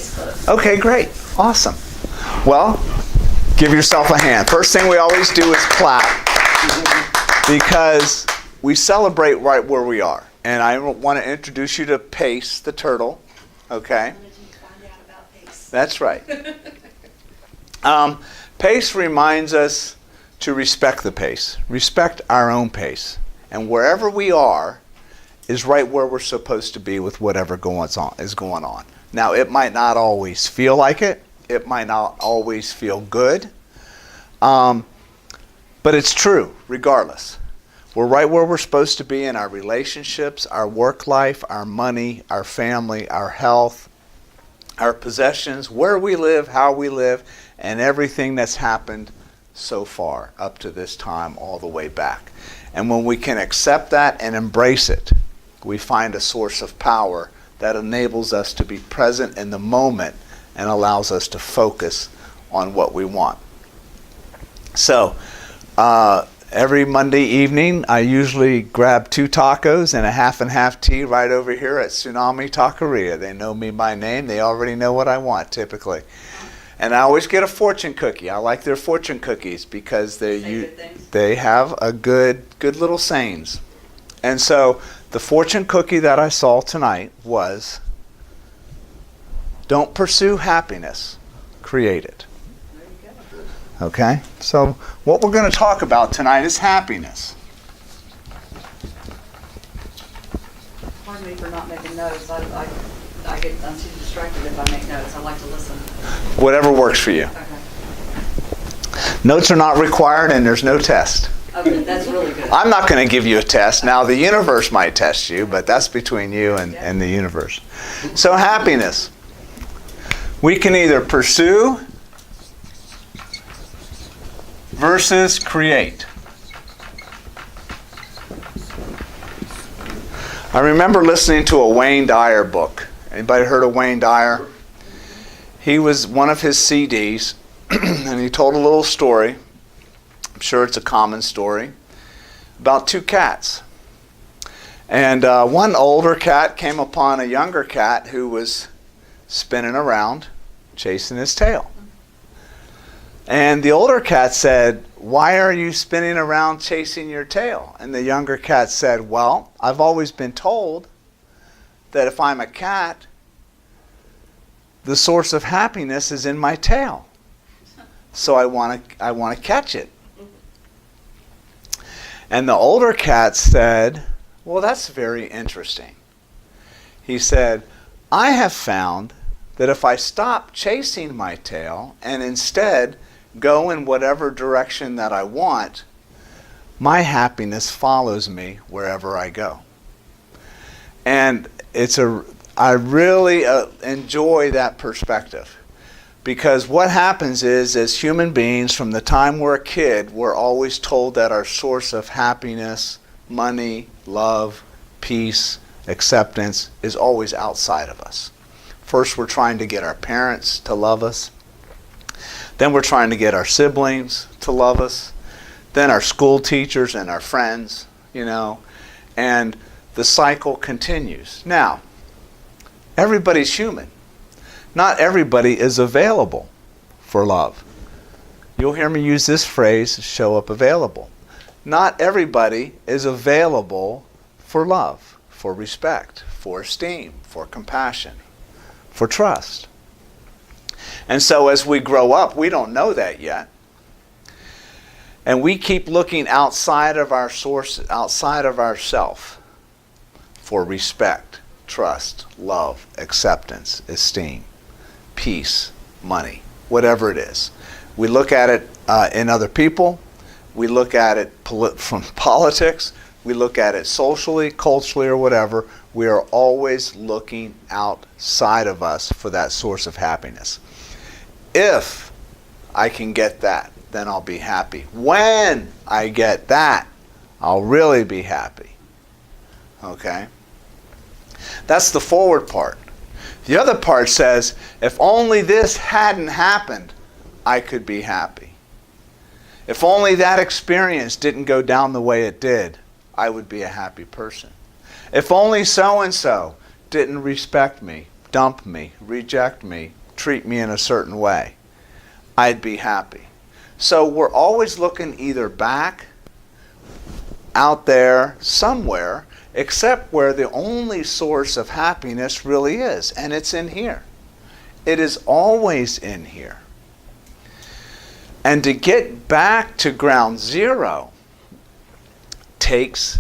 Facebook. Okay, great. Awesome. Well, give yourself a hand. First thing we always do is clap because we celebrate right where we are. And I want to introduce you to Pace, the turtle. Okay? Find out about Pace. That's right. Pace reminds us to respect the pace. Respect our own pace. And wherever we are is right where we're supposed to be with whatever is going on. Now, it might not always feel like it. It might not always feel good. But it's true, regardless. We're right where we're supposed to be in our relationships, our work life, our money, our family, our health, our possessions, where we live, how we live, and everything that's happened so far up to this time all the way back. And when we can accept that and embrace it, we find a source of power that enables us to be present in the moment and allows us to focus on what we want. So, every Monday evening, I usually grab 2 tacos and a half and half tea right over here at Tsunami Taqueria. They know me by name. They already know what I want, typically. And I always get a fortune cookie. I like their fortune cookies because they have a good little sayings. And so the fortune cookie that I saw tonight was, don't pursue happiness, create it. Okay? So what we're going to talk about tonight is happiness. Pardon me for not making notes. I'm too distracted if I make notes. I like to listen. Whatever works for you. Okay. Notes are not required and there's no test. Okay, that's really good. I'm not going to give you a test. Now, the universe might test you, but that's between you and the universe. So happiness. We can either pursue versus create. I remember listening to a Wayne Dyer book. Anybody heard of Wayne Dyer? He was one of his CDs, and he told a little story. I'm sure it's a common story about 2 cats. And one older cat came upon a younger cat who was spinning around, chasing his tail. And the older cat said, "Why are you spinning around chasing your tail?" And the younger cat said, "Well, I've always been told that if I'm a cat, the source of happiness is in my tail. So I want to catch it." And the older cat said, "Well, that's very interesting." He said, "I have found that if I stop chasing my tail and instead go in whatever direction that I want, my happiness follows me wherever I go." And I really enjoy that perspective, because what happens is, as human beings, from the time we're a kid, we're always told that our source of happiness, money, love, peace, acceptance is always outside of us. First, we're trying to get our parents to love us. Then we're trying to get our siblings to love us. Then our school teachers and our friends, and the cycle continues. Now, everybody's human. Not everybody is available for love. You'll hear me use this phrase, show up available. Not everybody is available for love, for respect, for esteem, for compassion, for trust. And so as we grow up, we don't know that yet. And we keep looking outside of our source, outside of ourself, for respect, trust, love, acceptance, esteem, peace, money, whatever it is. We look at it in other people. We look at it from politics. We look at it socially, culturally, or whatever. We are always looking outside of us for that source of happiness. If I can get that, then I'll be happy. When I get that, I'll really be happy. Okay? That's the forward part. The other part says, if only this hadn't happened, I could be happy. If only that experience didn't go down the way it did, I would be a happy person. If only so-and-so didn't respect me dump me, reject me, treat me in a certain way, I'd be happy. So we're always looking either back, out there, somewhere, except where the only source of happiness really is, and it's in here. It is always in here. And to get back to ground zero takes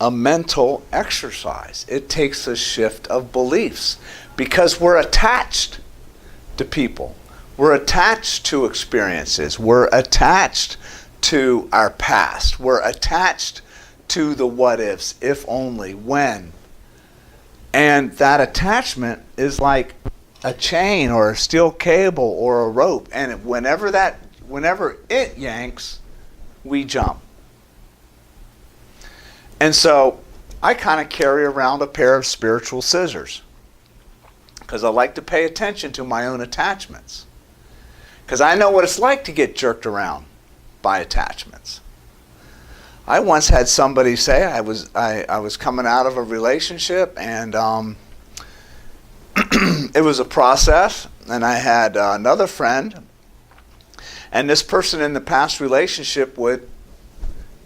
a mental exercise. It takes a shift of beliefs because we're attached to people. We're attached to experiences. We're attached to our past. We're attached to the what ifs, if only, when. And that attachment is like a chain or a steel cable or a rope. And whenever it yanks, we jump. And so I kind of carry around a pair of spiritual scissors because I like to pay attention to my own attachments. Because I know what it's like to get jerked around by attachments. I once had somebody say I was coming out of a relationship, and it was a process, and I had another friend, and this person in the past relationship would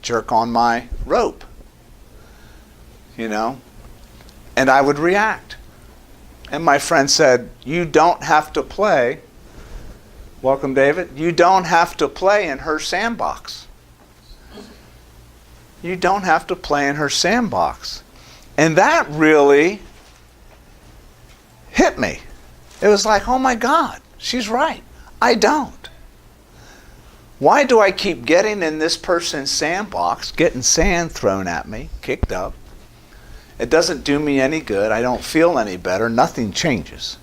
jerk on my rope, and I would react. And my friend said, "You don't have to play." Welcome, David. You don't have to play in her sandbox. You don't have to play in her sandbox. And that really hit me. It was like, oh my God, she's right. I don't. Why do I keep getting in this person's sandbox, getting sand thrown at me, kicked up? It doesn't do me any good. I don't feel any better. Nothing changes.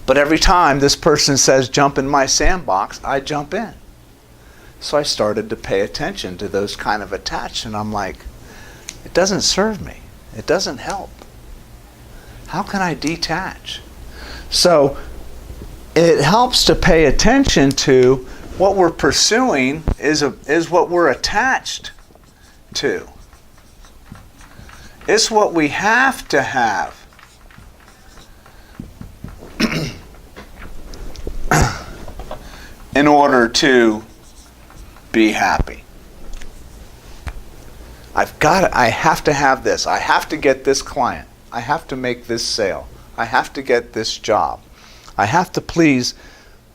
But every time this person says, jump in my sandbox, I jump in. So I started to pay attention to those kind of attacks, and I'm like, it doesn't serve me. It doesn't help. How can I detach? So it helps to pay attention to what we're pursuing is what we're attached to. It's what we have to have. In order to be happy. I have to have this. I have to get this client. I have to make this sale. I have to get this job. I have to please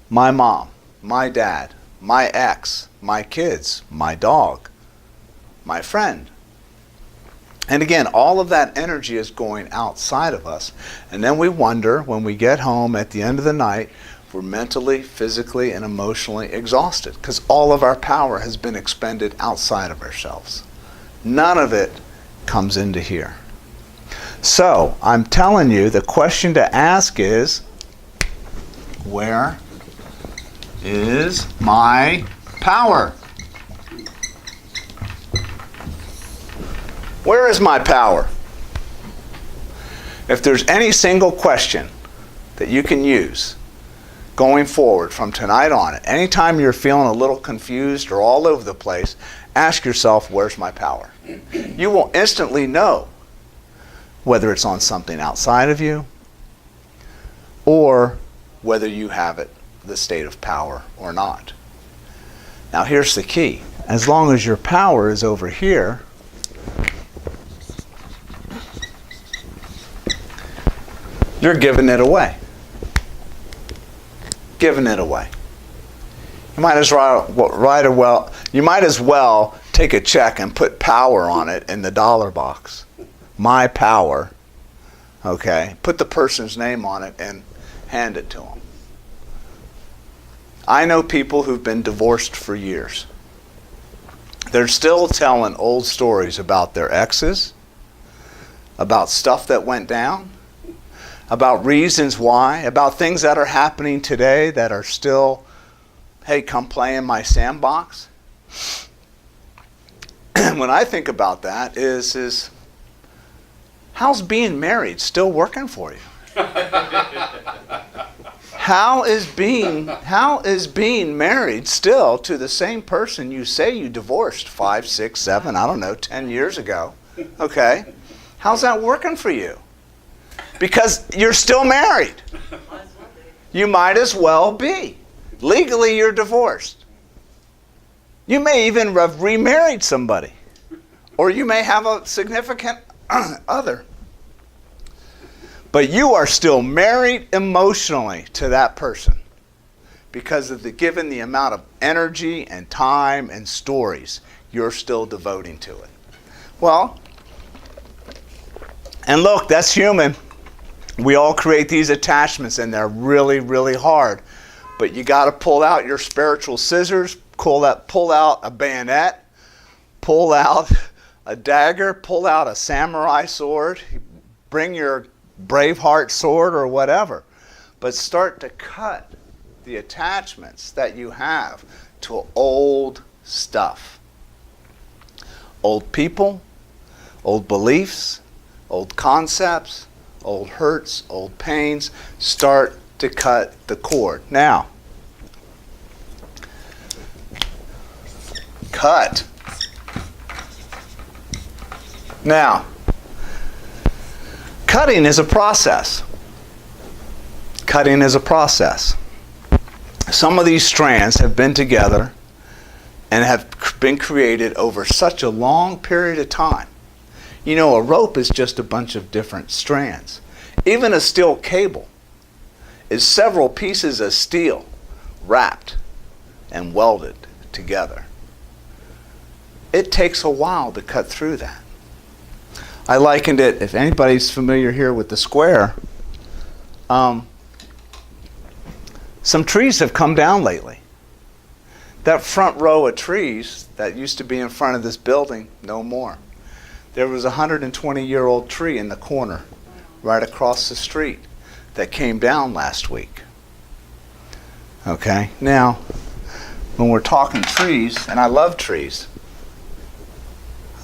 my mom, my dad, my ex, my kids, my dog, my friend. And again, all of that energy is going outside of us. And then we wonder when we get home at the end of the night, we're mentally, physically, and emotionally exhausted because all of our power has been expended outside of ourselves. None of it comes into here. So, I'm telling you, the question to ask is, where is my power? Where is my power? If there's any single question that you can use going forward from tonight on, anytime you're feeling a little confused or all over the place, ask yourself, where's my power? You will instantly know whether it's on something outside of you or whether you have it, the state of power or not. Now here's the key. As long as your power is over here, you're giving it away. Giving it away. You might as well take a check and put power on it in the dollar box. My power. Okay? Put the person's name on it and hand it to them. I know people who've been divorced for years. They're still telling old stories about their exes, about stuff that went down, about reasons why, about things that are happening today that are still, hey, come play in my sandbox. And when I think about that is how's being married still working for you? How is being married still to the same person you say you divorced 5, 6, 7, 10 years ago? Okay. How's that working for you? Because you're still married. You might as well be. Legally, you're divorced. You may even have remarried somebody. Or you may have a significant other. But you are still married emotionally to that person because of given the amount of energy and time and stories you're still devoting to it. Well, and look, that's human. We all create these attachments and they're really, really hard. But you got to pull out your spiritual scissors, pull out a bayonet, pull out a dagger, pull out a samurai sword, bring your Braveheart sword or whatever. But start to cut the attachments that you have to old stuff. Old people, old beliefs, old concepts, old hurts, old pains. Start to cut the cord. Now, cut. Now, cutting is a process. Cutting is a process. Some of these strands have been together and have been created over such a long period of time. You know, a rope is just a bunch of different strands. Even a steel cable is several pieces of steel wrapped and welded together. It takes a while to cut through that. I likened it, if anybody's familiar here with the square, some trees have come down lately. That front row of trees that used to be in front of this building, no more. There was a 120-year-old tree in the corner right across the street that came down last week. Okay, now, when we're talking trees, and I love trees.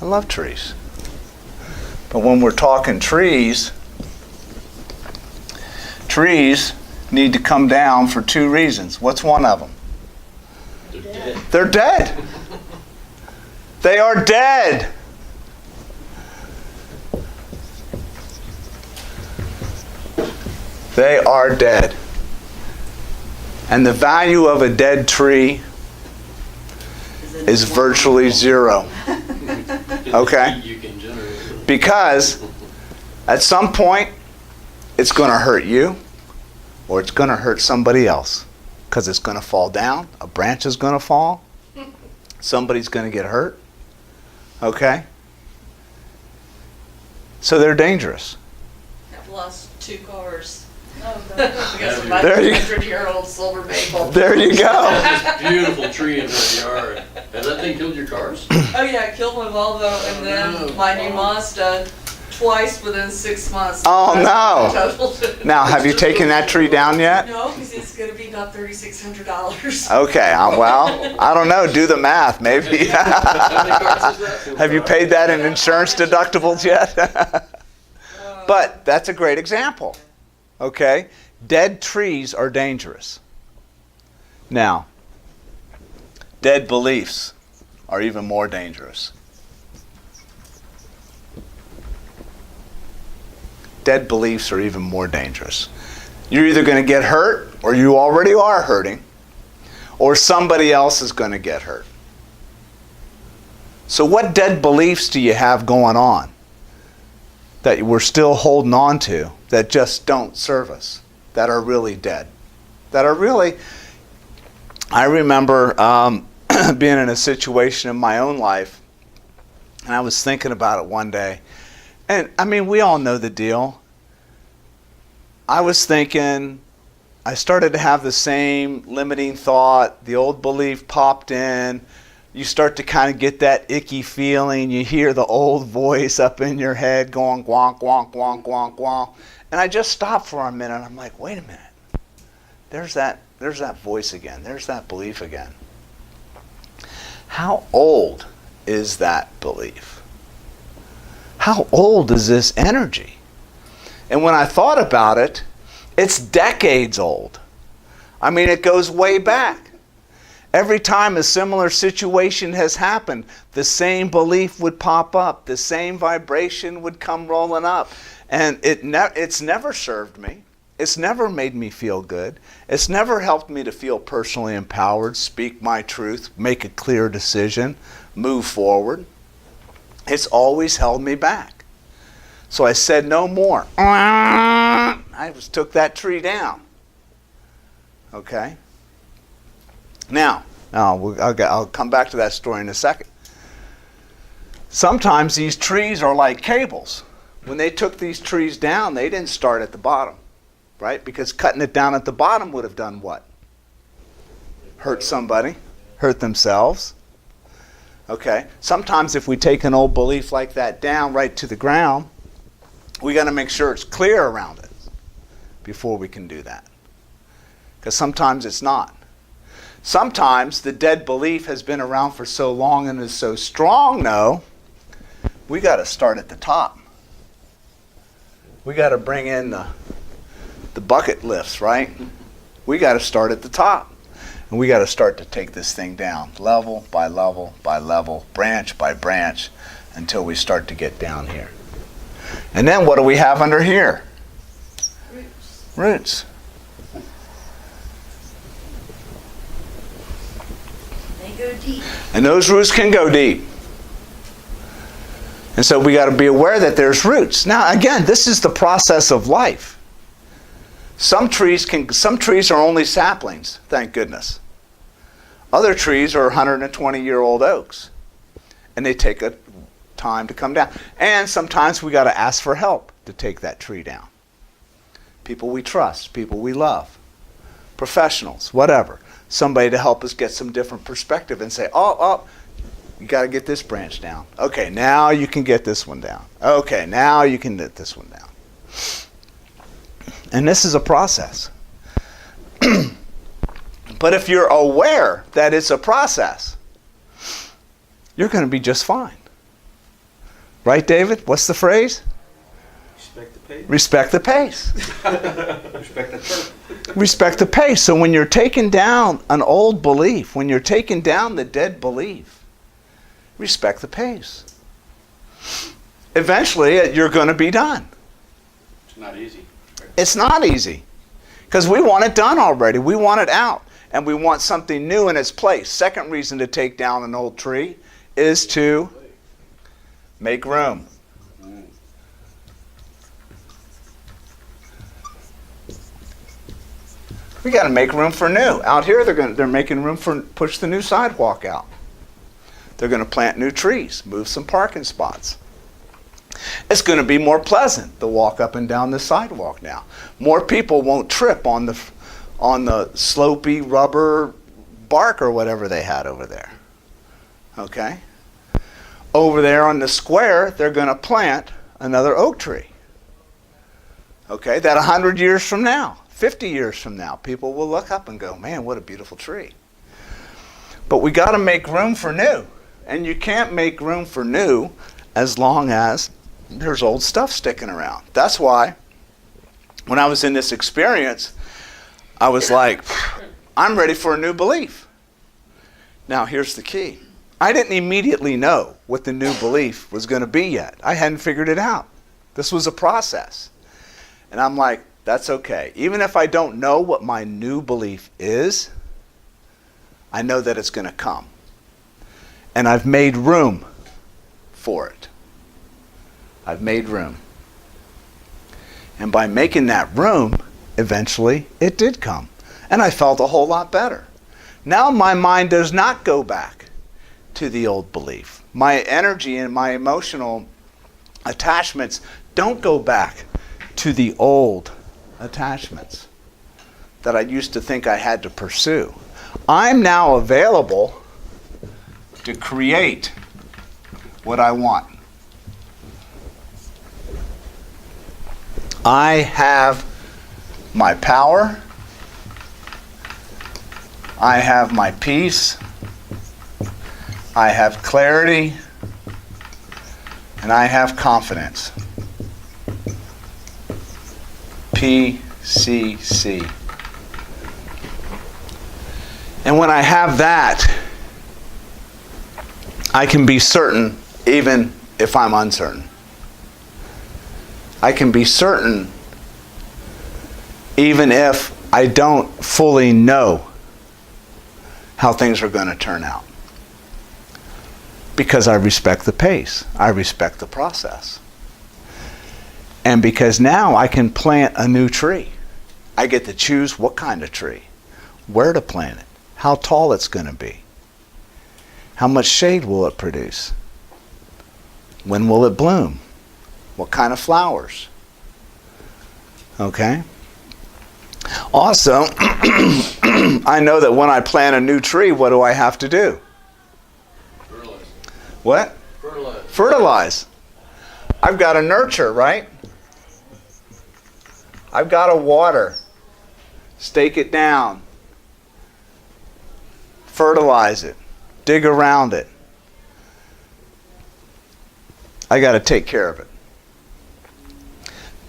I love trees. But when we're talking trees need to come down for two reasons. What's one of them? They're dead. They are dead. They are dead. And the value of a dead tree is virtually zero. Okay? Because at some point, it's going to hurt you or it's going to hurt somebody else. Because it's going to fall down. A branch is going to fall. Somebody's going to get hurt. Okay? So they're dangerous. I've lost 2 cars. Because of my There you- 200-year-old silver maple. There you go. This beautiful tree in the yard. Has that thing killed your cars? Oh yeah, I killed my Volvo and then my new Mazda twice within 6 months. Oh, no. Totaled. Now, have you taken that tree down yet? No, because it's going to be about $3,600. Okay, well, I don't know. Do the math, maybe. How many cars is that? Have you paid that in insurance deductibles yet? But that's a great example. Okay? Dead trees are dangerous. Now, dead beliefs are even more dangerous. Dead beliefs are even more dangerous. You're either going to get hurt, or you already are hurting, or somebody else is going to get hurt. So what dead beliefs do you have going on that we're still holding on to that just don't serve us, that are really dead? That are really... I remember being in a situation in my own life, and I was thinking about it one day. And, I mean, we all know the deal. I was thinking, I started to have the same limiting thought. The old belief popped in. You start to kind of get that icky feeling. You hear the old voice up in your head going, gwonk, gwonk, gwonk, gwonk, gwonk. And I just stopped for a minute. I'm like, wait a minute. There's that voice again. There's that belief again. How old is that belief? How old is this energy? And when I thought about it, it's decades old. I mean, it goes way back. Every time a similar situation has happened, the same belief would pop up, the same vibration would come rolling up. And it's never served me. It's never made me feel good. It's never helped me to feel personally empowered, speak my truth, make a clear decision, move forward. It's always held me back. So I said no more. I took that tree down. Okay? Now I'll come back to that story in a second. Sometimes these trees are like cables. When they took these trees down, they didn't start at the bottom, right? Because cutting it down at the bottom would have done what? Hurt somebody, hurt themselves. Okay? Sometimes if we take an old belief like that down right to the ground, we got to make sure it's clear around it before we can do that. Because sometimes it's not. Sometimes the dead belief has been around for so long and is so strong, though, we got to start at the top. We got to bring in the bucket lifts, right? We got to start at the top. And we got to start to take this thing down, level by level by level, branch by branch, until we start to get down here. And then what do we have under here? Roots. They go deep. And those roots can go deep. And so we got to be aware that there's roots. Now, again, this is the process of life. Some trees are only saplings, thank goodness. Other trees are 120-year-old oaks. And they take a time to come down. And sometimes we got to ask for help to take that tree down. People we trust, people we love, professionals, whatever. Somebody to help us get some different perspective and say, oh, you got to get this branch down. Okay, now you can get this one down. Okay, now you can get this one down. And this is a process. But if you're aware that it's a process, you're going to be just fine. Right, David? What's the phrase? Respect the pace. Respect the pace. Respect the turf. Respect the pace. So when you're taking down an old belief, when you're taking down the dead belief, respect the pace. Eventually, you're going to be done. It's not easy. It's not easy. Because we want it done already. We want it out. And we want something new in its place. Second reason to take down an old tree is to make room. We got to make room for new. Out here, they're making room for push the new sidewalk out. They're going to plant new trees, move some parking spots. It's going to be more pleasant to walk up and down the sidewalk now. More people won't trip on the slopey rubber bark or whatever they had over there. Okay? Over there on the square, they're going to plant another oak tree. Okay? That 100 years from now, 50 years from now, people will look up and go, man, what a beautiful tree. But we got to make room for new. And you can't make room for new as long as there's old stuff sticking around. That's why when I was in this experience, I was like, I'm ready for a new belief. Now, here's the key. I didn't immediately know what the new belief was going to be yet. I hadn't figured it out. This was a process. And I'm like, that's okay. Even if I don't know what my new belief is, I know that it's going to come. And I've made room for it. I've made room. And by making that room, eventually it did come. And I felt a whole lot better. Now my mind does not go back to the old belief. My energy and my emotional attachments don't go back to the old attachments that I used to think I had to pursue. I'm now available to create what I want. I have my power. I have my peace. I have clarity. And I have confidence. PCC. And when I have that, I can be certain even if I'm uncertain. I can be certain even if I don't fully know how things are going to turn out. Because I respect the pace. I respect the process. And because now I can plant a new tree. I get to choose what kind of tree, where to plant it, how tall it's going to be, how much shade will it produce, when will it bloom, what kind of flowers. Okay? Also, I know that when I plant a new tree, what do I have to do? Fertilize. What? Fertilize. Fertilize. I've got to nurture, right? I've got to water, stake it down, fertilize it, dig around it. I got to take care of it.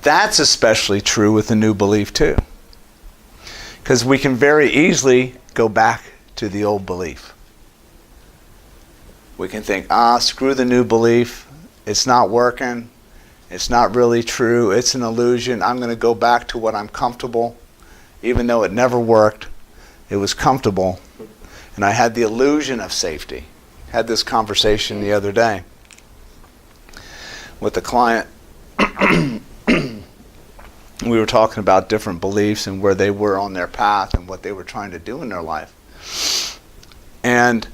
That's especially true with the new belief too. Because we can very easily go back to the old belief. We can think, screw the new belief. It's not working. It's not really true. It's an illusion. I'm going to go back to what I'm comfortable. Even though it never worked, it was comfortable. And I had the illusion of safety. Had this conversation the other day with a client. We were talking about different beliefs and where they were on their path and what they were trying to do in their life. And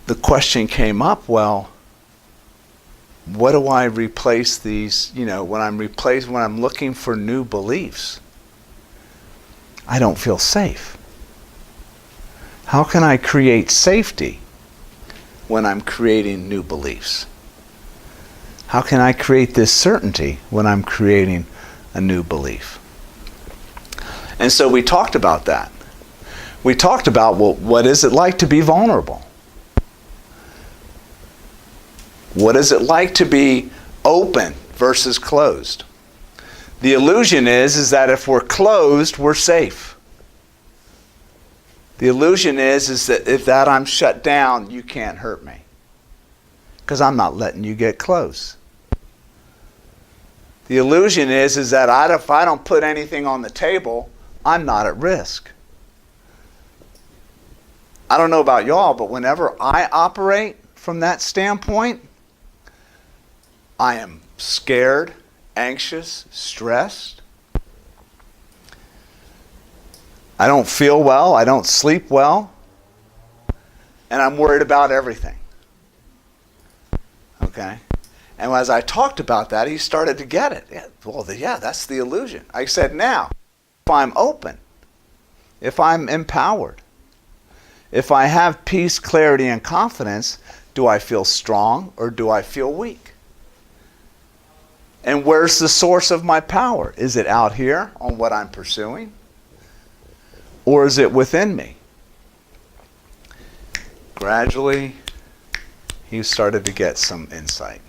the question came up, well, what do I replace these, when I'm looking for new beliefs, I don't feel safe. How can I create safety when I'm creating new beliefs? How can I create this certainty when I'm creating a new belief? And so we talked about that. We talked about, well, what is it like to be vulnerable? What is it like to be open versus closed? The illusion is that if we're closed, we're safe. The illusion is that if I'm shut down, you can't hurt me. Because I'm not letting you get close. The illusion is that if I don't put anything on the table, I'm not at risk. I don't know about y'all, but whenever I operate from that standpoint, I am scared, anxious, stressed. I don't feel well. I don't sleep well. And I'm worried about everything. Okay? And as I talked about that, he started to get it. Yeah, that's the illusion. I said, now, if I'm open, if I'm empowered, if I have peace, clarity, and confidence, do I feel strong or do I feel weak? And where's the source of my power? Is it out here on what I'm pursuing? Or is it within me? Gradually, he started to get some insight.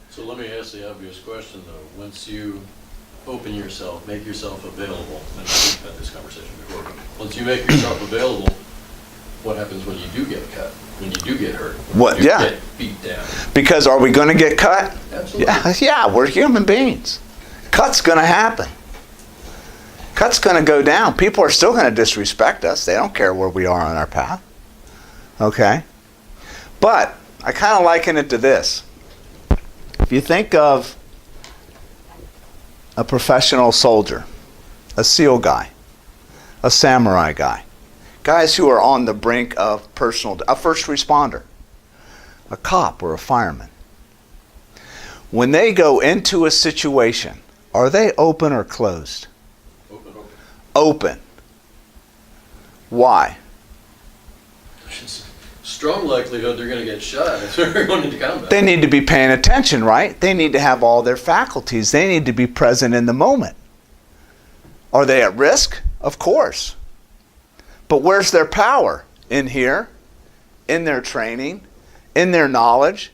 So let me ask the obvious question though. Once you open yourself, make yourself available, and we've had this conversation before, once you make yourself available, what happens when you do get cut? When you do get hurt? When you get beat down? Because are we going to get cut? Absolutely. Yeah, we're human beings. Cut's going to happen. Cut's going to go down. People are still going to disrespect us. They don't care where we are on our path. Okay? But I kind of liken it to this. If you think of a professional soldier, a SEAL guy, a samurai guy, guys who are on the brink of a first responder, a cop or a fireman. When they go into a situation, are they open or closed? Open. Open. Why? Strong likelihood they're going to get shot if they're going into combat. They need to be paying attention, right? They need to have all their faculties. They need to be present in the moment. Are they at risk? Of course. But where's their power? In here, in their training, in their knowledge.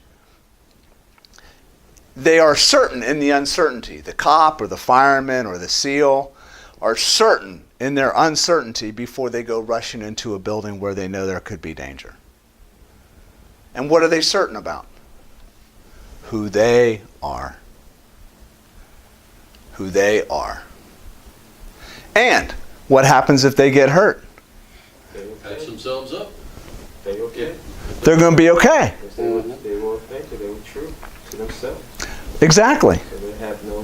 They are certain in the uncertainty. The cop or the fireman or the SEAL are certain in their uncertainty before they go rushing into a building where they know there could be danger. And what are they certain about? Who they are. who they are. And what happens if they get hurt? Patch themselves up. They okay. They're going to be okay. They were authentic. They were true to themselves. Exactly. So they have no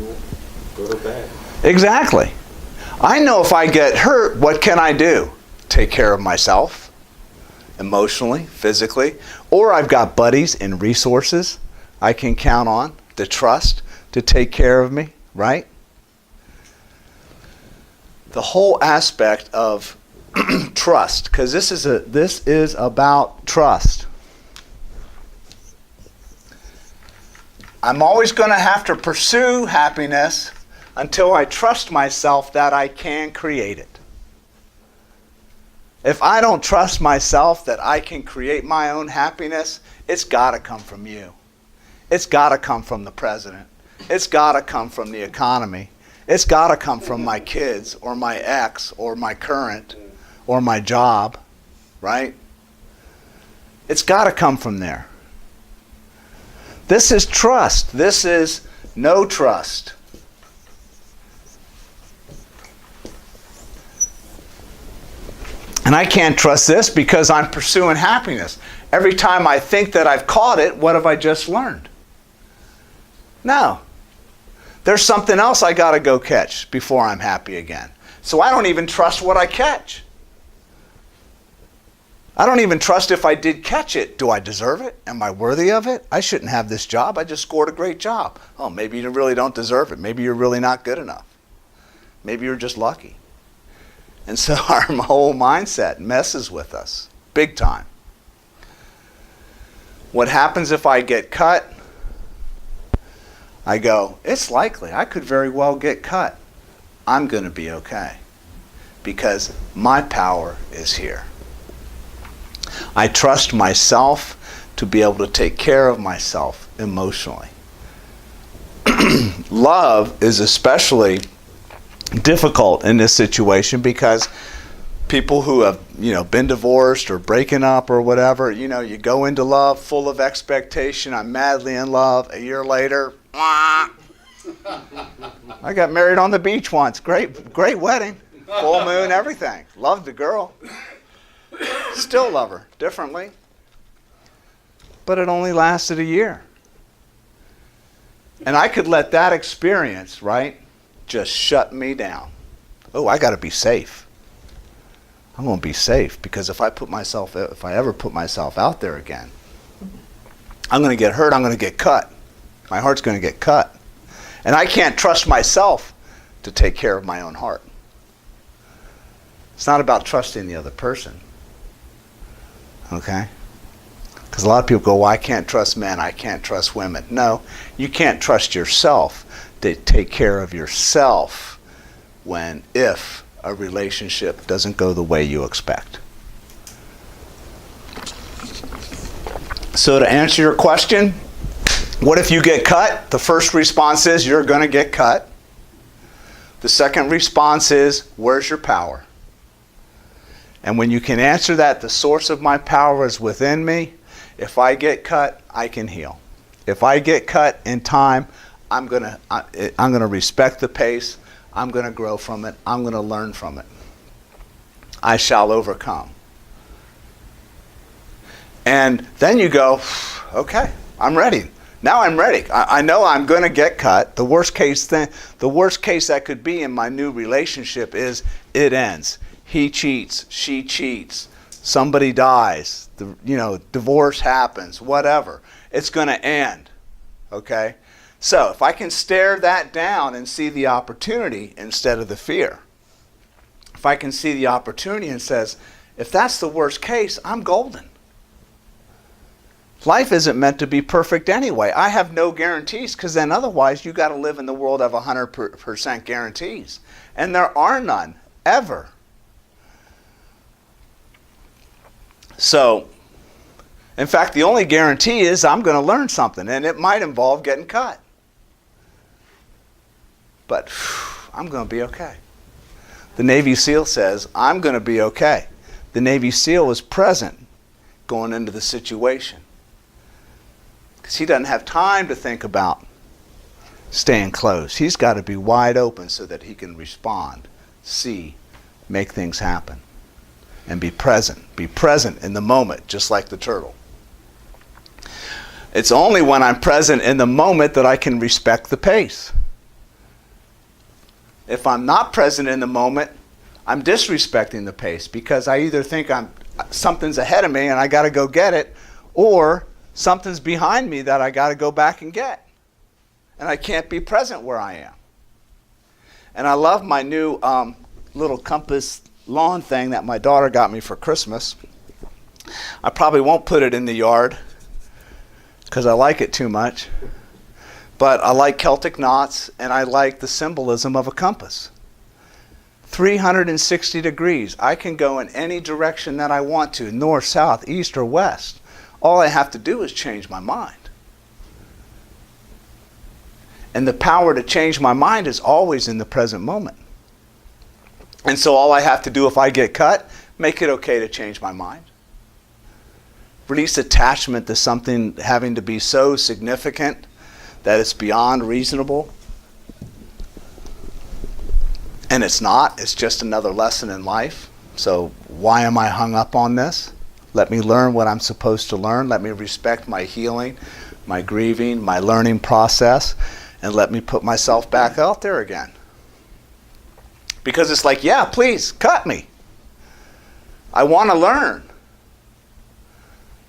good or bad. Exactly. I know if I get hurt, what can I do? Take care of myself, emotionally, physically, or I've got buddies and resources I can count on to trust to take care of me, right? The whole aspect of trust, because this is about trust. I'm always going to have to pursue happiness until I trust myself that I can create it. If I don't trust myself that I can create my own happiness, it's got to come from you. It's got to come from the president. It's got to come from the economy. It's got to come from my kids or my ex or my current or my job, right? It's got to come from there. This is trust. This is no trust. And I can't trust this because I'm pursuing happiness. Every time I think that I've caught it, what have I just learned? No. There's something else I got to go catch before I'm happy again. So I don't even trust what I catch. I don't even trust if I did catch it. Do I deserve it? Am I worthy of it? I shouldn't have this job. I just scored a great job. Oh, maybe you really don't deserve it. Maybe you're really not good enough. Maybe you're just lucky. And so our whole mindset messes with us big time. What happens if I get cut? I go, it's likely. I could very well get cut. I'm going to be okay because my power is here. I trust myself to be able to take care of myself emotionally. Love is especially difficult in this situation because people who have, been divorced or breaking up or whatever, you go into love full of expectation. I'm madly in love. A year later, I got married on the beach once. Great wedding. Full moon, everything. Loved the girl. Still love her differently. But it only lasted a year. And I could let that experience, right, just shut me down. Oh, I got to be safe. I'm going to be safe because if I ever put myself out there again, I'm going to get hurt. I'm going to get cut. My heart's going to get cut. And I can't trust myself to take care of my own heart. It's not about trusting the other person. Okay? Because a lot of people go, well, I can't trust men. I can't trust women. No, you can't trust yourself to take care of yourself if a relationship doesn't go the way you expect. So to answer your question, what if you get cut? The first response is you're going to get cut. The second response is, where's your power? And when you can answer that, the source of my power is within me. If I get cut, I can heal. If I get cut in time, I'm going to respect the pace. I'm going to grow from it. I'm going to learn from it. I shall overcome. And then you go, okay, I'm ready. Now I'm ready. I know I'm going to get cut. The worst case that could be in my new relationship is it ends. He cheats. She cheats. Somebody dies. Divorce happens. Whatever. It's going to end. Okay? So if I can stare that down and see the opportunity instead of the fear, if I can see the opportunity and says, if that's the worst case, I'm golden. Life isn't meant to be perfect anyway. I have no guarantees because then otherwise you got to live in the world of 100% guarantees. And there are none, ever. So, in fact, the only guarantee is I'm going to learn something, and it might involve getting cut. But I'm going to be okay. The Navy SEAL says, I'm going to be okay. The Navy SEAL is present going into the situation. Because he doesn't have time to think about staying closed. He's got to be wide open so that he can respond, see, make things happen, and be present. Be present in the moment, just like the turtle. It's only when I'm present in the moment that I can respect the pace. If I'm not present in the moment, I'm disrespecting the pace because I either think something's ahead of me and I got to go get it, or something's behind me that I got to go back and get. And I can't be present where I am. And I love my new little compass lawn thing that my daughter got me for Christmas. I probably won't put it in the yard because I like it too much. But I like Celtic knots, and I like the symbolism of a compass. 360 degrees. I can go in any direction that I want to, north, south, east, or west. All I have to do is change my mind. And the power to change my mind is always in the present moment. And so all I have to do if I get cut, make it okay to change my mind. Release attachment to something having to be so significant that it's beyond reasonable. And it's not. It's just another lesson in life. So why am I hung up on this? Let me learn what I'm supposed to learn. Let me respect my healing, my grieving, my learning process, and let me put myself back out there again. Because it's like, yeah, please, cut me. I want to learn.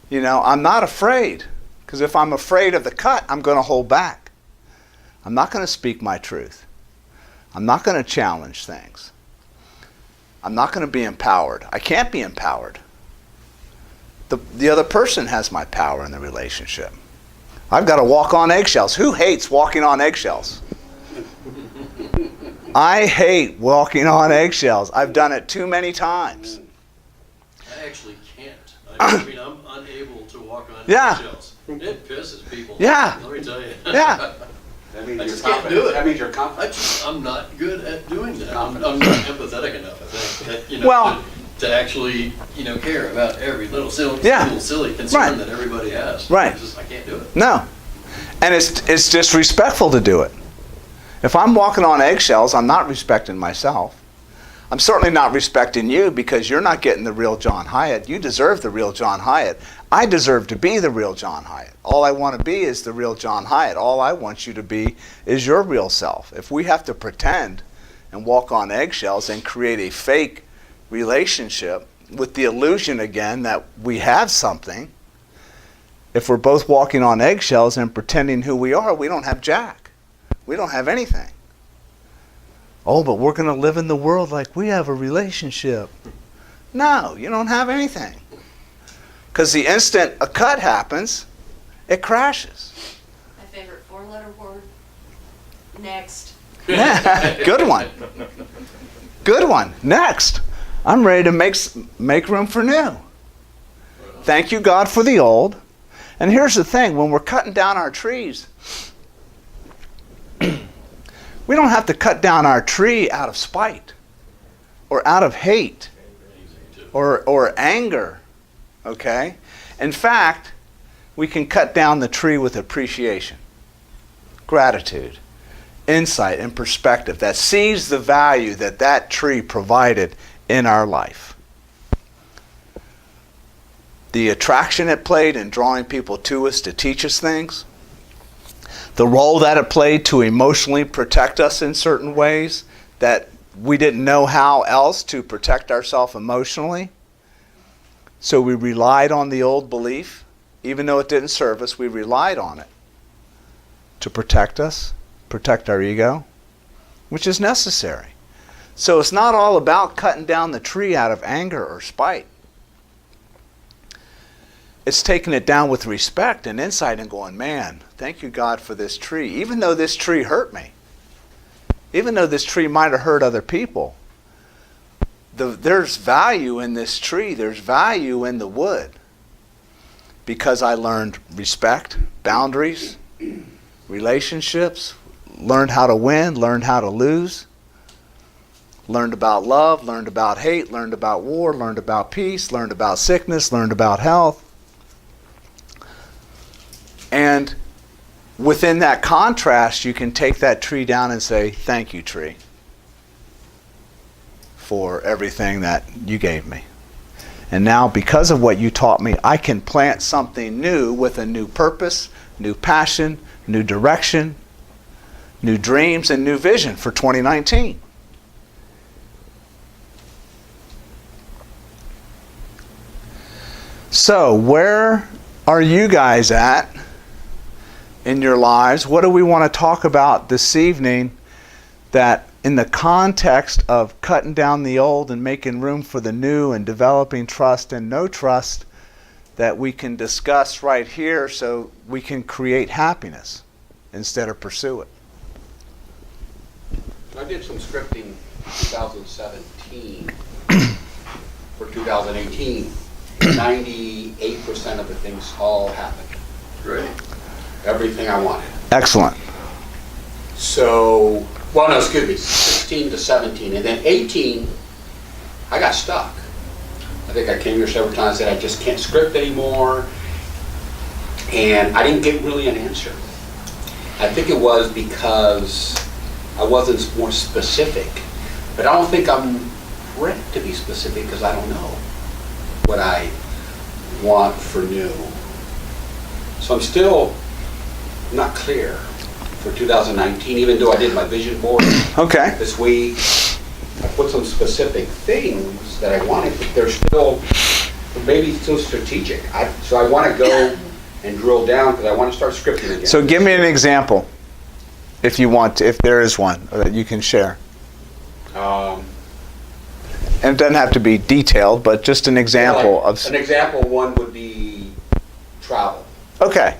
You know, I'm not afraid. Because if I'm afraid of the cut, I'm going to hold back. I'm not going to speak my truth. I'm not going to challenge things. I'm not going to be empowered. I can't be empowered. The other person has my power in the relationship. I've got to walk on eggshells. Who hates walking on eggshells? I hate walking on eggshells. I've done it too many times. I actually can't. I mean, I'm unable to walk on Yeah. eggshells. It pisses people Yeah. off, let me tell you. Yeah. That means I you're just can't confident. do it. That means you're confident. I'm not good at doing that. I'm not empathetic enough, I think, that, Well- to actually, care about every little silly concern Right. that everybody has. Right. I can't do it. No. And it's disrespectful to do it. If I'm walking on eggshells, I'm not respecting myself. I'm certainly not respecting you because you're not getting the real John Hyatt. You deserve the real John Hyatt. I deserve to be the real John Hyatt. All I want to be is the real John Hyatt. All I want you to be is your real self. If we have to pretend and walk on eggshells and create a fake relationship with the illusion again that we have something, if we're both walking on eggshells and pretending who we are, we don't have jack. We don't have anything. Oh, but we're going to live in the world like we have a relationship. No, you don't have anything. Because the instant a cut happens, it crashes. My favorite four-letter word. Next. Good one. Good one. Next. I'm ready to make room for new. Thank you, God, for the old. And here's the thing. When we're cutting down our trees, we don't have to cut down our tree out of spite or out of hate or anger, okay? In fact, we can cut down the tree with appreciation, gratitude, insight, and perspective that sees the value that that tree provided in our life. The attraction it played in drawing people to us to teach us things, the role that it played to emotionally protect us in certain ways that we didn't know how else to protect ourselves emotionally. So we relied on the old belief. Even though it didn't serve us, we relied on it to protect us, protect our ego, which is necessary. So it's not all about cutting down the tree out of anger or spite. It's taking it down with respect and insight and going, man, thank you, God, for this tree. Even though this tree hurt me, even though this tree might have hurt other people, there's value in this tree. There's value in the wood because I learned respect, boundaries, relationships, learned how to win, learned how to lose, learned about love, learned about hate, learned about war, learned about peace, learned about sickness, learned about health. And within that contrast, you can take that tree down and say, thank you, tree, for everything that you gave me. And now, because of what you taught me, I can plant something new with a new purpose, new passion, new direction, new dreams, and new vision for 2019. So, where are you guys at in your lives? What do we want to talk about this evening that, in the context of cutting down the old and making room for the new and developing trust and no trust, that we can discuss right here so we can create happiness instead of pursue it? I did some scripting 2017 for 2018. 98% of the things all happened. Great. Everything I wanted. Excellent. So, well, no, excuse me, 16 to 17. And then 18, I got stuck. I think I came here several times and said I just can't script anymore. And I didn't get really an answer. I think it was because I wasn't more specific. But I don't think I'm ready to be specific because I don't know what I want for new. So I'm still not clear for 2019, even though I did my vision board Okay. this week. I put some specific things that I wanted, but they're still maybe still strategic. So I want to go and drill down because I want to start scripting again. So give me an example, if you want to, if there is one that you can share. And it doesn't have to be detailed, but just an example of... An example one would be travel. Okay.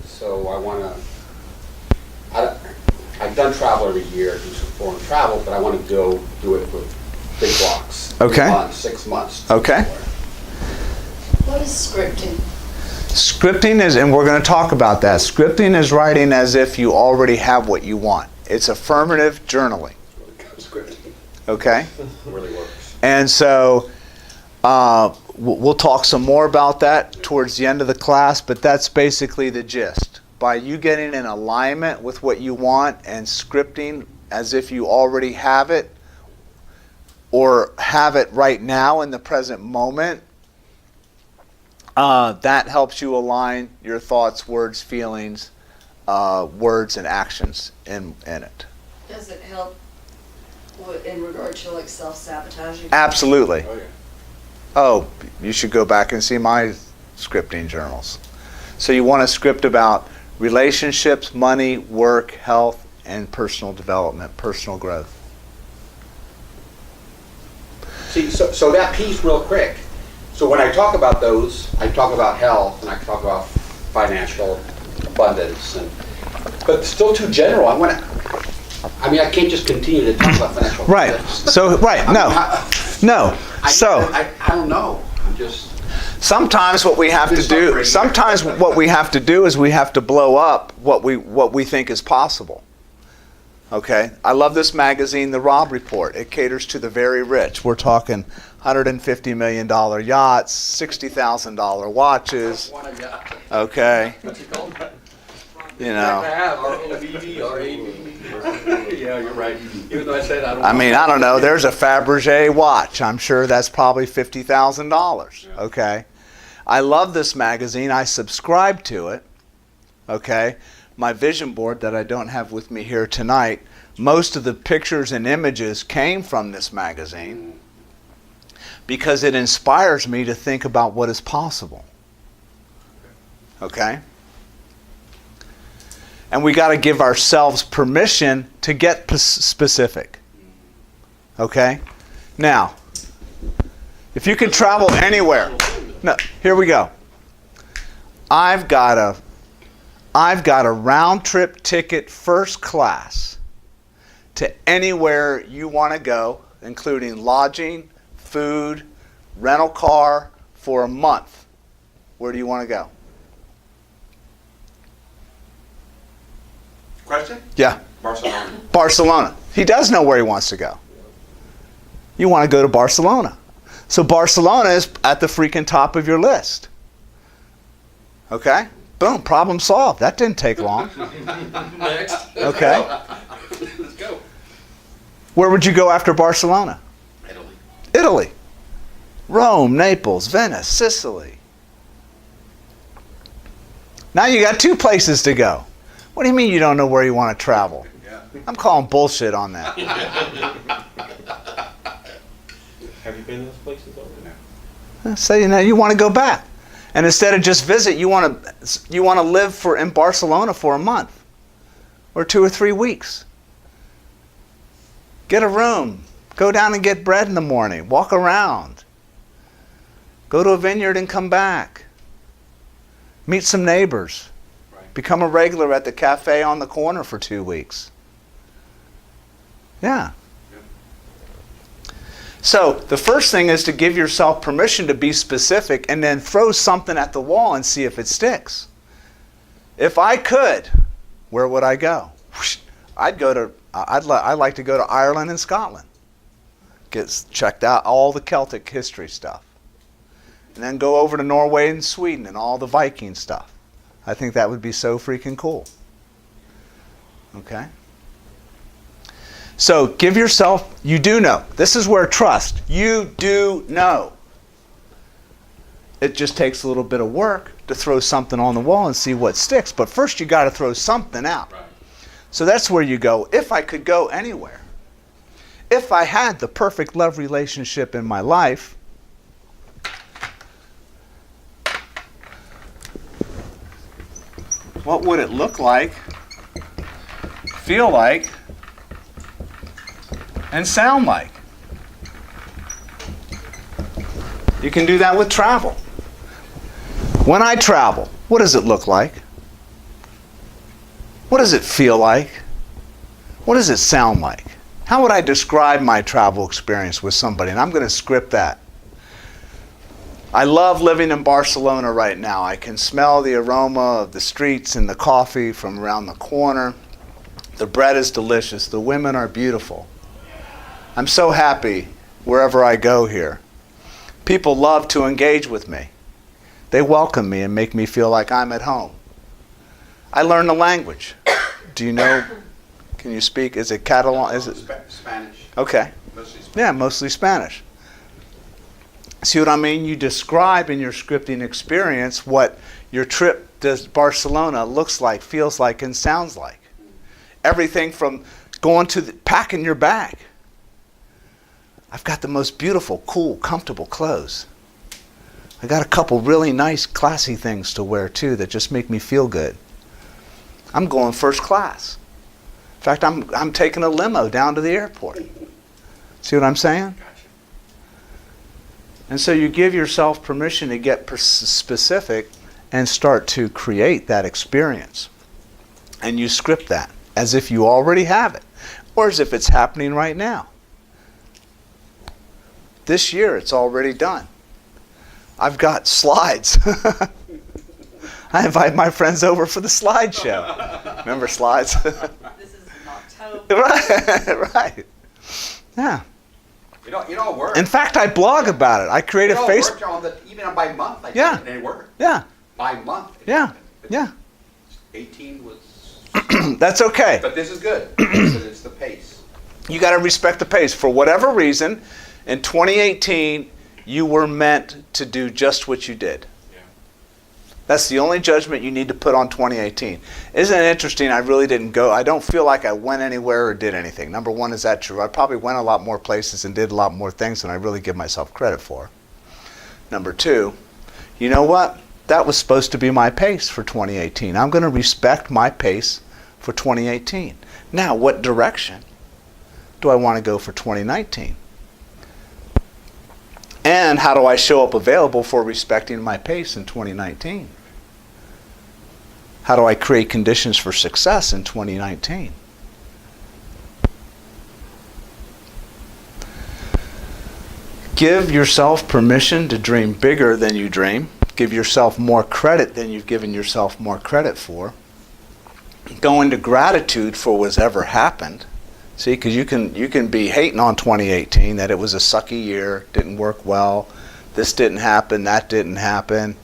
So I want to, I've done travel every year, do some foreign travel, but I want to go do it for big blocks. Okay. 3 months, 6 months. Okay. What is scripting? Scripting is, and we're going to talk about that, scripting is writing as if you already have what you want. It's affirmative journaling. Scripting Okay? really works. And so we'll talk some more about that towards the end of the class, but that's basically the gist. By you getting in alignment with what you want and scripting as if you already have it or have it right now in the present moment, that helps you align your thoughts, words, feelings, words, and actions in it. Does it help in regard to like self-sabotaging? Absolutely. Oh, yeah. Oh, you should go back and see my scripting journals. So you want to script about relationships, money, work, health, and personal development, personal growth. See, so that piece real quick. So when I talk about those, I talk about health and I talk about financial abundance, but it's still too general. I can't just continue to talk about financial Right. abundance. So, right. No. No. So, I don't know. I'm just... sometimes what we have to do, is we have to blow up what we think is possible. Okay? I love this magazine, The Rob Report. It caters to the very rich. We're talking $150 million yachts, $60,000 watches. Okay? You know. R-O-B-B, R-A-B-B. Yeah, you're right. Even though I said I don't... I mean, I don't know. There's a Fabergé watch. I'm sure that's probably $50,000. Okay? I love this magazine. I subscribe to it. Okay? My vision board that I don't have with me here tonight, most of the pictures and images came from this magazine because it inspires me to think about what is possible. Okay? And we got to give ourselves permission to get specific. Okay? Now, if you can travel anywhere. No, here we go. I've got a round trip ticket first class to anywhere you want to go, including lodging, food, rental car for a month. Where do you want to go? Question? Yeah. Barcelona. Barcelona. He does know where he wants to go. You want to go to Barcelona. So Barcelona is at the freaking top of your list. Okay? Boom, problem solved. That didn't take long. Next. Okay. Let's go. Where would you go after Barcelona? Italy. Italy. Rome, Naples, Venice, Sicily. Now you got 2 places to go. What do you mean you don't know where you want to travel? Yeah. I'm calling bullshit on that. Have you been to those places already? So you want to go back. And instead of just visit, you want to live in Barcelona for a month or 2 or 3 weeks. Get a room. Go down and get bread in the morning. Walk around. Go to a vineyard and come back. Meet some neighbors. Right. Become a regular at the cafe on the corner for 2 weeks. Yeah. So the first thing is to give yourself permission to be specific and then throw something at the wall and see if it sticks. If I could, where would I go? I'd like to go to Ireland and Scotland. Get checked out all the Celtic history stuff. And then go over to Norway and Sweden and all the Viking stuff. I think that would be so freaking cool. Okay? So give yourself, you do know. This is where trust. You do know. It just takes a little bit of work to throw something on the wall and see what sticks. But first you got to throw something out. Right. So that's where you go. If I could go anywhere. If I had the perfect love relationship in my life, what would it look like, feel like, and sound like? You can do that with travel. When I travel, what does it look like? What does it feel like? What does it sound like? How would I describe my travel experience with somebody? And I'm going to script that. I love living in Barcelona right now. I can smell the aroma of the streets and the coffee from around the corner. The bread is delicious. The women are beautiful. I'm so happy wherever I go here. People love to engage with me. They welcome me and make me feel like I'm at home. I learn the language. Do you know? Can you speak? Is it Catalan? Is it Spanish. okay? Mostly Spanish. Yeah, mostly Spanish. See what I mean? You describe in your scripting experience what your trip to Barcelona looks like, feels like, and sounds like. Everything from going to packing your bag. I've got the most beautiful, cool, comfortable clothes. I got a couple really nice, classy things to wear too that just make me feel good. I'm going first class. In fact, I'm taking a limo down to the airport. See what I'm saying? Gotcha. And so you give yourself permission to get specific and start to create that experience. And you script that as if you already have it, or as if it's happening right now. This year it's already done. I've got slides. I invite my friends over for the slideshow. Remember slides? This is in October. Right, right. Yeah. It all worked. In fact, I blog about it. I create a It all Facebook. worked on the, even by month. Yeah. And it worked. Yeah, By month. yeah, yeah. 18 was. That's okay. But this is good. It's the pace. You got to respect the pace. For whatever reason, in 2018, you were meant to do just what you did. Yeah. That's the only judgment you need to put on 2018. Isn't it interesting? I really didn't go. I don't feel like I went anywhere or did anything. Number one, is that true? I probably went a lot more places and did a lot more things than I really give myself credit for. Number two, you know what? That was supposed to be my pace for 2018. I'm going to respect my pace for 2018. Now, what direction do I want to go for 2019? And how do I show up available for respecting my pace in 2019? How do I create conditions for success in 2019? Give yourself permission to dream bigger than you dream. Give yourself more credit than you've given yourself more credit for. Go into gratitude for what's ever happened. See, because you can be hating on 2018 that it was a sucky year, didn't work well, this didn't happen, that didn't happen.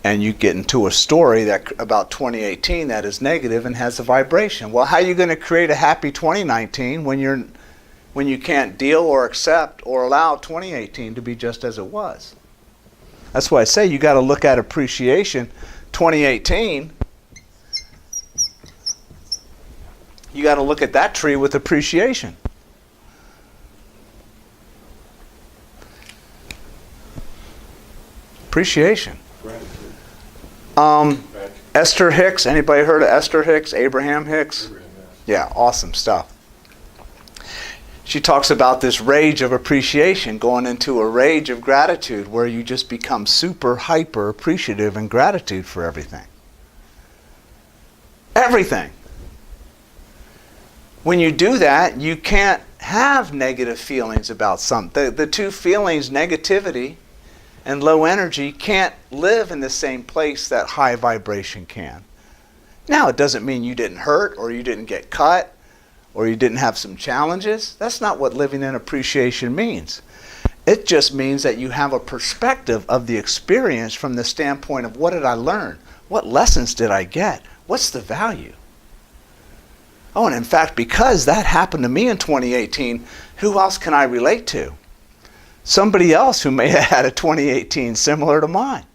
And you get into a story that about 2018 that is negative and has a vibration. Well, how are you going to create a happy 2019 when you can't deal or accept or allow 2018 to be just as it was? That's why I say you got to look at appreciation. 2018, you got to look at that tree with appreciation. Appreciation. Esther Hicks. Anybody heard of Esther Hicks? Abraham Hicks? Yeah, awesome stuff. She talks about this rage of appreciation going into a rage of gratitude where you just become super hyper appreciative and gratitude for everything. Everything. When you do that, you can't have negative feelings about something. The two feelings, negativity and low energy, can't live in the same place that high vibration can. Now, it doesn't mean you didn't hurt or you didn't get cut or you didn't have some challenges. That's not what living in appreciation means. It just means that you have a perspective of the experience from the standpoint of what did I learn? What lessons did I get? What's the value? Oh, and in fact, because that happened to me in 2018, who else can I relate to? Somebody else who may have had a 2018 similar to mine.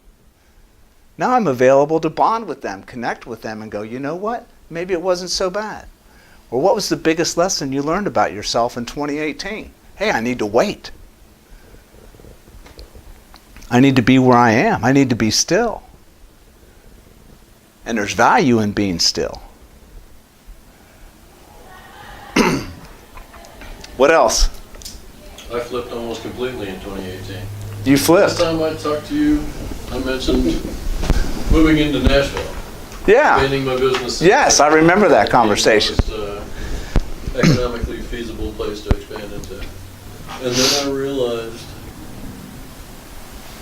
Now I'm available to bond with them, connect with them, and go, you know what? Maybe it wasn't so bad. Or what was the biggest lesson you learned about yourself in 2018? Hey, I need to wait. I need to be where I am. I need to be still. And there's value in being still. What else? I flipped almost completely in 2018. You flipped? Last time I talked to you, I mentioned moving into Nashville. Yeah. Expanding my business. Yes, I remember that conversation. Economically feasible place to expand into. And then I realized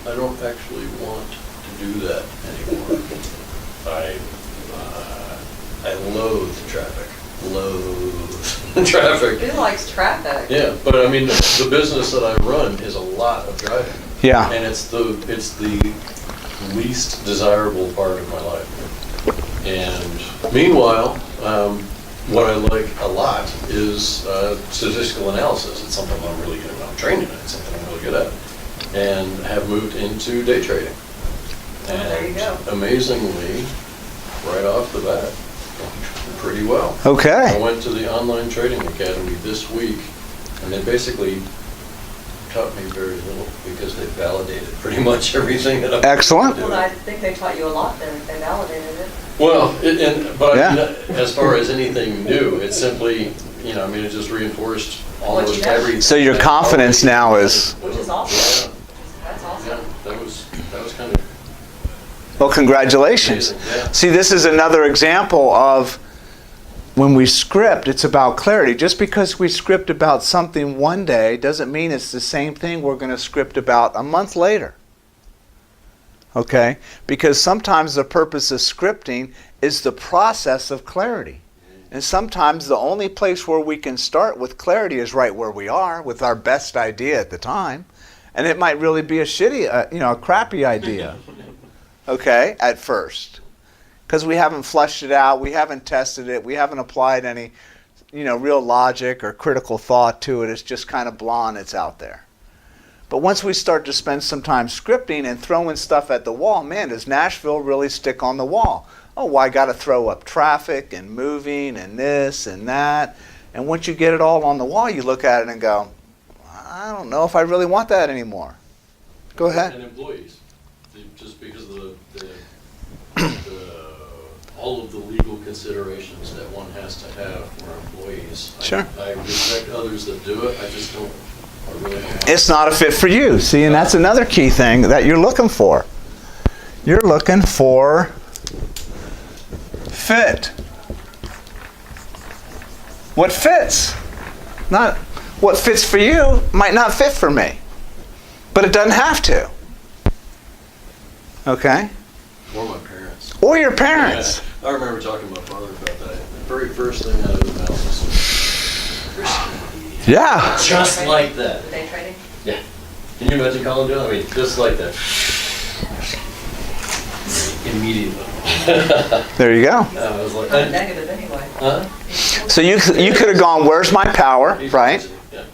I don't actually want to do that anymore. I loathe traffic. Loathe traffic. Who likes traffic? Yeah, but I mean, the business that I run is a lot of driving. Yeah. And it's the least desirable part of my life. And meanwhile, what I like a lot is statistical analysis. It's something I'm really good at. I'm trained in it. It's something I'm really good at. And have moved into day trading. Oh, there you go. And amazingly, right off the bat, pretty well. I Okay. went to the Online Trading Academy this week, and they basically taught me very little because they validated pretty much everything that I'm Excellent. doing. Well, I think they taught you a lot there. They validated it. Well, but Yeah. as far as anything new, it's simply, I mean, it just reinforced almost you know. everything. So your confidence now is, Which is awesome. Yeah, That's yeah, awesome. that was kind of well, congratulations. amazing. Yeah. See, this is another example of when we script, it's about clarity. Just because we script about something one day doesn't mean it's the same thing we're going to script about a month later. Okay? Because sometimes the purpose of scripting is the process of clarity. And sometimes the only place where we can start with clarity is right where we are, with our best idea at the time. And it might really be a shitty, a crappy idea. Okay? At first. Because we haven't fleshed it out, we haven't tested it, we haven't applied any, real logic or critical thought to it. It's just kind of blah and it's out there. But once we start to spend some time scripting and throwing stuff at the wall, man, does Nashville really stick on the wall? Oh, well, I got to throw up traffic and moving and this and that. And once you get it all on the wall, you look at it and go, I don't know if I really want that anymore. Go ahead. And employees, just because of all of the legal considerations that one has to have for employees. Sure. I respect others that do it, I just don't, I really don't. It's not a fit for you. See, and that's another key thing that you're looking for. You're looking for fit. What fits? Not what fits for you might not fit for me. But it doesn't have to. Okay? Or my parents. Or your parents. Yeah, I remember talking to my father about that. The very first thing out of his mouth was, Yeah. just like that. Day trading? Yeah. Can you imagine Colin doing? I mean, just like that. immediately. There you go. I was like, Not negative anyway. huh? So you could have gone, where's my power, right? Yeah.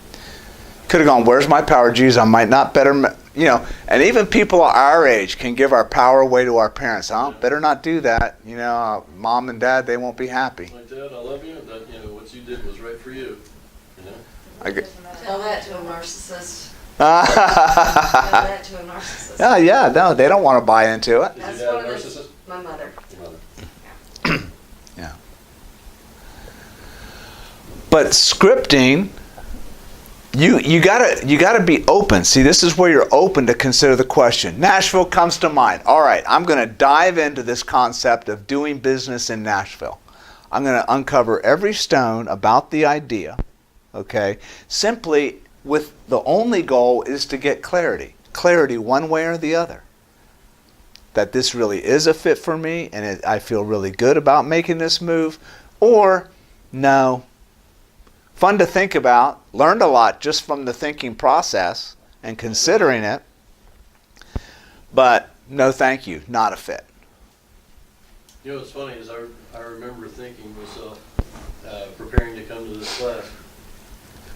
Could have gone, where's my power? Geez, I might not better, and even people our age can give our power away to our parents. Better not do that. Mom and dad, they won't be happy. Like, Dad, I love you. That, what you did was right for you. Tell that to a narcissist. Tell that to a narcissist. Yeah, no, they don't want to buy into it. Is That's your one dad a of the- narcissist? My mother. Your mother. Yeah. But scripting, you gotta be open. See, this is where you're open to consider the question. Nashville comes to mind. All right, I'm going to dive into this concept of doing business in Nashville. I'm going to uncover every stone about the idea, okay? Simply with the only goal is to get clarity. Clarity one way or the other. That this really is a fit for me and I feel really good about making this move, or no. Fun to think about, learned a lot just from the thinking process and considering it, but no thank you, not a fit. What's funny is I remember thinking to myself, preparing to come to this class,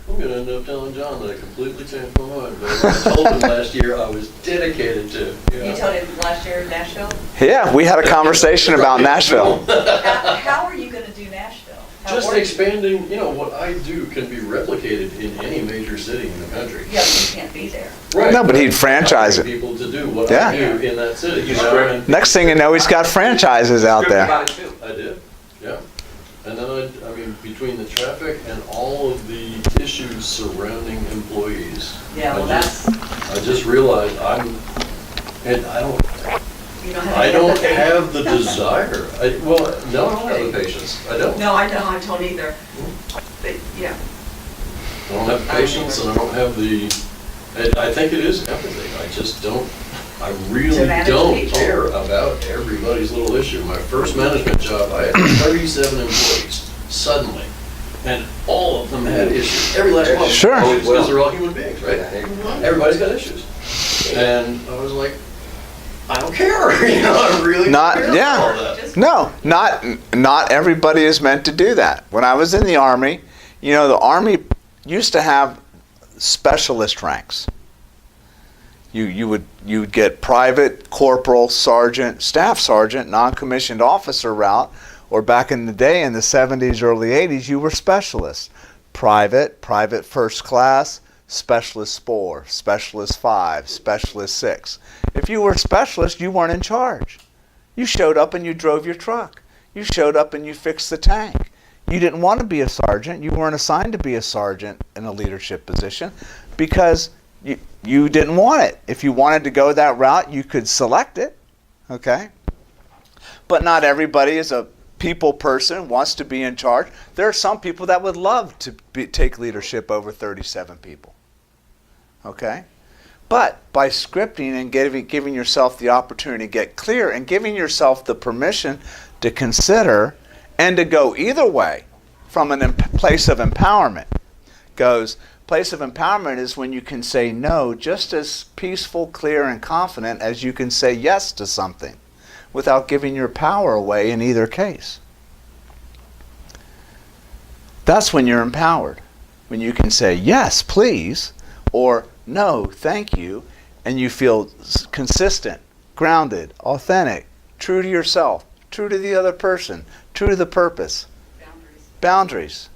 I'm going to end up telling John that I completely changed my mind. But I told him last year I was dedicated to. You told him last year in Nashville? Yeah, we had a conversation about Nashville. How are you going to do Nashville? How Just are you? expanding, what I do can be replicated in any major city in the country. Yeah, but you can't be there. Right. No, but he'd franchise Hiring it. people to do what Yeah. I do in that city. And Next thing you know, he's got franchises out there. About it too. I did, yeah. And then between the traffic and all of the issues surrounding employees. Yeah, well, I just realized I don't You don't have any empathy. have the desire. No, I don't have the patience. I don't. No, I don't either. But, yeah. I don't have the patience and I don't have I think it is empathy. I just don't, I really To manage don't people. care about everybody's little issue. My first management job, I had 37 employees suddenly, and all of them had issues. Every last one. Sure. Because they're all human beings, right? Everybody's got issues. And I was like, I don't care. I really Not- don't care yeah. about all that. Just- No, not everybody is meant to do that. When I was in the Army, the Army used to have specialist ranks. You would get private, corporal, sergeant, staff sergeant, non-commissioned officer route, or back in the day in the 70s, early 80s, you were specialists. Private first class, specialist 4, specialist 5, specialist 6. If you were a specialist, you weren't in charge. You showed up and you drove your truck. You showed up and you fixed the tank. You didn't want to be a sergeant. You weren't assigned to be a sergeant in a leadership position because you didn't want it. If you wanted to go that route, you could select it, okay? But not everybody is a people person, wants to be in charge. There are some people that would love to take leadership over 37 people, okay? But by scripting and giving yourself the opportunity to get clear and giving yourself the permission to consider and to go either way from a place of empowerment place of empowerment is when you can say no just as peaceful, clear, and confident as you can say yes to something without giving your power away in either case. That's when you're empowered. When you can say yes, please, or no, thank you, and you feel consistent, grounded, authentic, true to yourself, true to the other person, true to the purpose. Boundaries.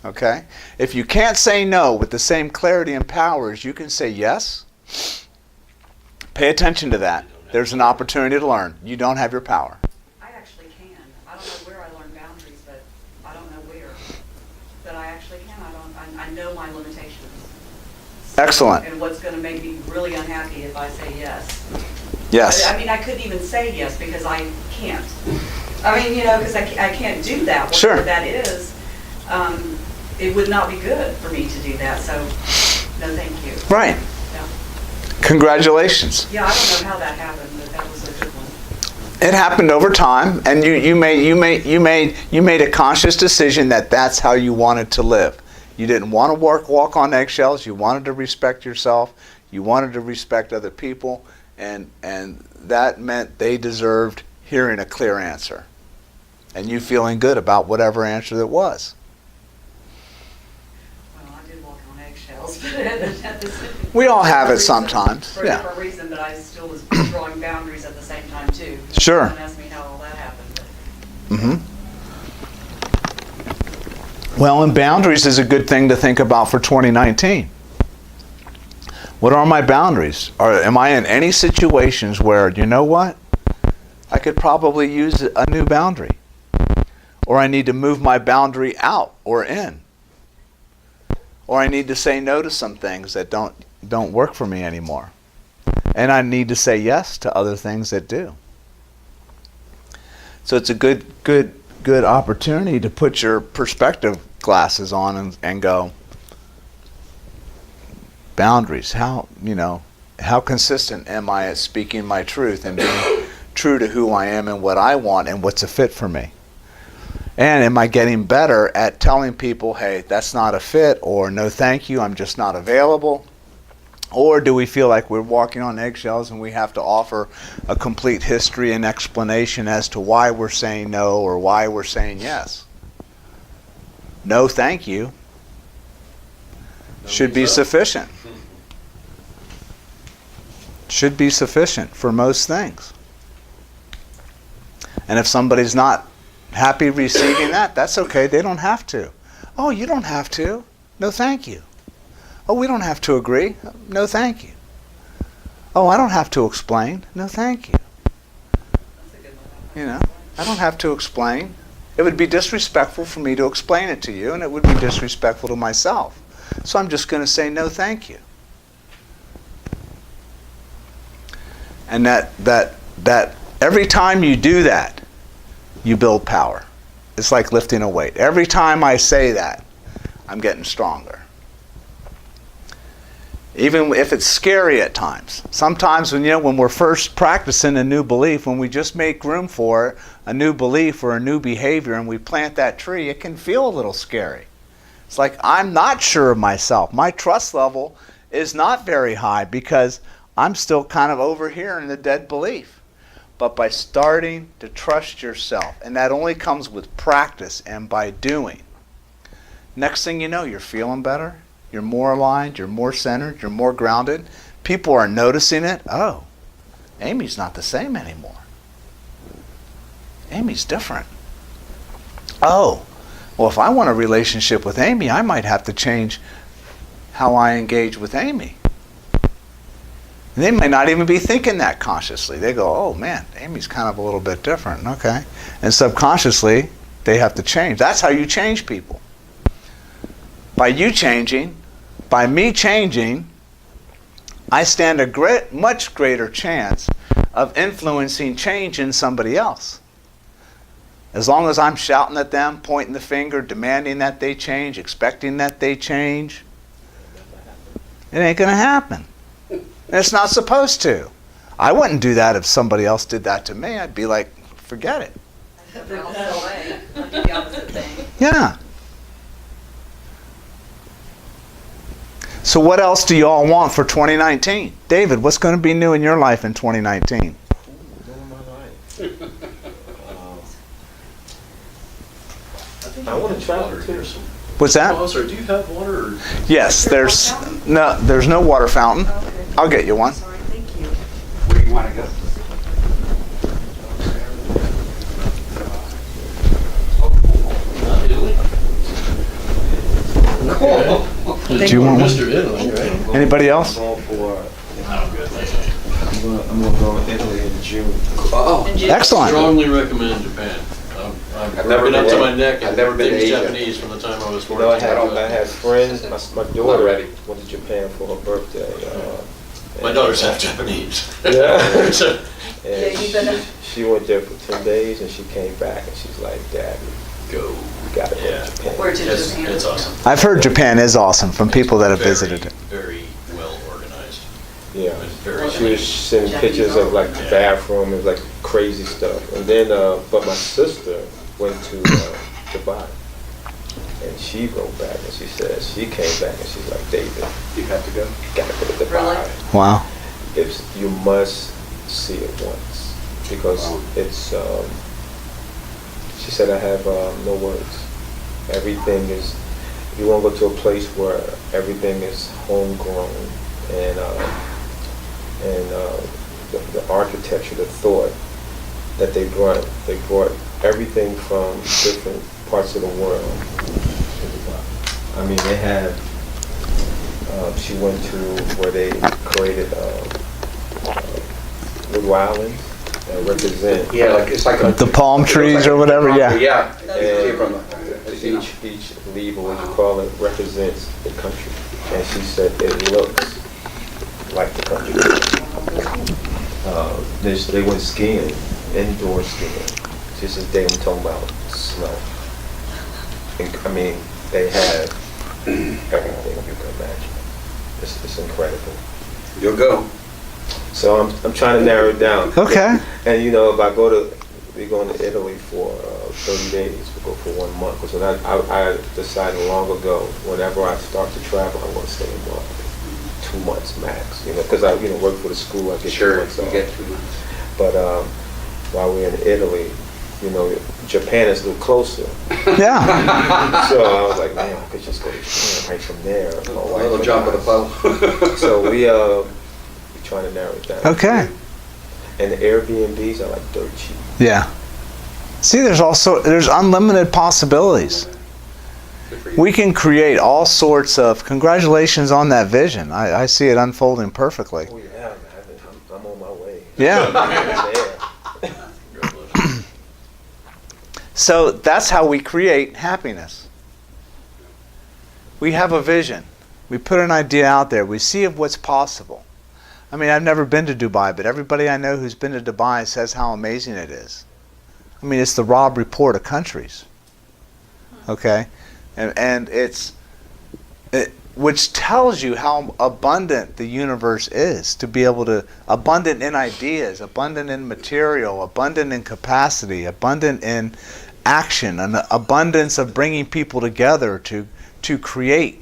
Okay? If you can't say no with the same clarity and power as you can say yes, pay attention to that. There's an opportunity to learn. You don't have your power. I actually can. I don't know where I learned boundaries, but I don't know where. But I actually can. I know my limitations. Excellent. And what's going to make me really unhappy if I say yes. Yes. I mean, I couldn't even say yes because I can't. I mean, because I can't do that. Sure. Whatever that is, it would not be good for me to do that. So, no, thank you. Right. Yeah. Congratulations. Yeah, I don't know how that happened, but that was a good one. It happened over time, and you made a conscious decision that that's how you wanted to live. You didn't want to walk on eggshells. You wanted to respect yourself. You wanted to respect other people, and that meant they deserved hearing a clear answer, and you feeling good about whatever answer it was. Well, I did walk on eggshells, but at the same We all have it reason- sometimes, For a yeah. different reason, but I still was drawing boundaries at the same time too. Sure. Someone asked me how all that happened. Mm-hmm. Well, and boundaries is a good thing to think about for 2019. What are my boundaries? Am I in any situations where, you know what? I could probably use a new boundary. Or I need to move my boundary out or in. Or I need to say no to some things that don't work for me anymore. And I need to say yes to other things that do. So it's a good opportunity to put your perspective glasses on and go, boundaries, how consistent am I at speaking my truth and being true to who I am and what I want and what's a fit for me? And am I getting better at telling people, hey, that's not a fit, or no thank you, I'm just not available? Or do we feel like we're walking on eggshells and we have to offer a complete history and explanation as to why we're saying no or why we're saying yes? No thank you should be sufficient. Should be sufficient for most things. And if somebody's not happy receiving that, that's okay. They don't have to. Oh, you don't have to. No thank you. Oh, we don't have to agree. No thank you. Oh, I don't have to explain. No thank you. That's a good one. You know, I don't have to explain. It would be disrespectful for me to explain it to you, and it would be disrespectful to myself. So I'm just going to say no thank you. And that every time you do that, you build power. It's like lifting a weight. Every time I say that, I'm getting stronger. Even if it's scary at times. Sometimes when we're first practicing a new belief, when we just make room for a new belief or a new behavior and we plant that tree, it can feel a little scary. It's like, I'm not sure of myself. My trust level is not very high because I'm still kind of over here in the dead belief. But by starting to trust yourself, and that only comes with practice and by doing, next thing you know, you're feeling better, you're more aligned, you're more centered, you're more grounded. People are noticing it. Oh, Amy's not the same anymore. Amy's different. Oh, well, if I want a relationship with Amy, I might have to change how I engage with Amy. And they might not even be thinking that consciously. They go, oh man, Amy's kind of a little bit different, okay. And subconsciously, they have to change. That's how you change people. By you changing, by me changing, I stand a much greater chance of influencing change in somebody else. As long as I'm shouting at them, pointing the finger, demanding that they change, expecting that they change, it ain't going to happen. And it's not supposed to. I wouldn't do that if somebody else did that to me. I'd be like, forget it. The opposite way. I'll do the opposite thing. Yeah. So what else do you all want for 2019? David, what's going to be new in your life in 2019? Doing my life. I want to travel too. What's that? Oh, sorry, do you have water? Or? Yes, there's no water fountain. Okay. I'll get you one. Sorry, thank you. Where do you want to go? Okay. Do you want one? Mr. Italy, right? Anybody else? I'm going for. I'm good, thank you. I'm gonna go to Italy in June. Oh, Excellent. Strongly recommend Japan. I've I've never broken up been to there. my neck I've in never been to things Asia. Japanese from the time I was You 14. know, I had friends. My daughter ready. went to Japan for her birthday. My daughter's half Japanese. Yeah. So, And Yeah, you better- she went there for 10 days and she came back and she's like, Dad, go. we gotta go Yeah. to Japan. Where to It's, Japan? it's awesome. I've heard Japan is awesome from people that have Very, visited it. Very well organized. Yeah. And very She was sending pictures of like the bathroom and like crazy stuff. And then, but my sister went to Dubai. And she wrote back and she said, she came back and she's like, David, you have to go. you gotta go to Dubai. Really? Wow. You if you must see it once because Wow. it's. She said, I have no words. Everything is. You want to go to a place where everything is homegrown and the architecture, the thought that they brought everything from different parts of the world. I mean, they had. She went to where they created little islands that represent. Yeah, like, it's like a. The palm trees or whatever, yeah. Yeah. And each leaf, or what you call it, represents the country. And she said it looks like the country. They went skiing, indoor skiing. Just as they were talking about snow. And, I mean, they have everything you can imagine. It's incredible. You'll go. So I'm trying to narrow it down. Okay. And if we're going to Italy for 30 days, we go for 1 month. Because I decided long ago, whenever I start to travel, I'm going to stay in 2 months max. Because I work for the school, I get 2 months You off. get 2 months. But while we're in Italy, Japan is a little closer. Yeah. So I was like, man, I could just go to Japan right from there. A little jump of the boat. So we're trying to narrow it down. Okay. And the Airbnbs are like dirt cheap. Yeah. See, there's unlimited possibilities. Good for you. We can create all sorts of. Congratulations on that vision. I see it unfolding perfectly. Oh yeah, man, I'm on my way. Yeah. I'm there. Congratulations. So that's how we create happiness. We have a vision. We put an idea out there. We see what's possible. I mean, I've never been to Dubai, but everybody I know who's been to Dubai says how amazing it is. I mean, it's the Robb Report of countries. Okay? And which tells you how abundant the universe is, to be able to, abundant in ideas, abundant in material, abundant in capacity, abundant in action, an abundance of bringing people together to create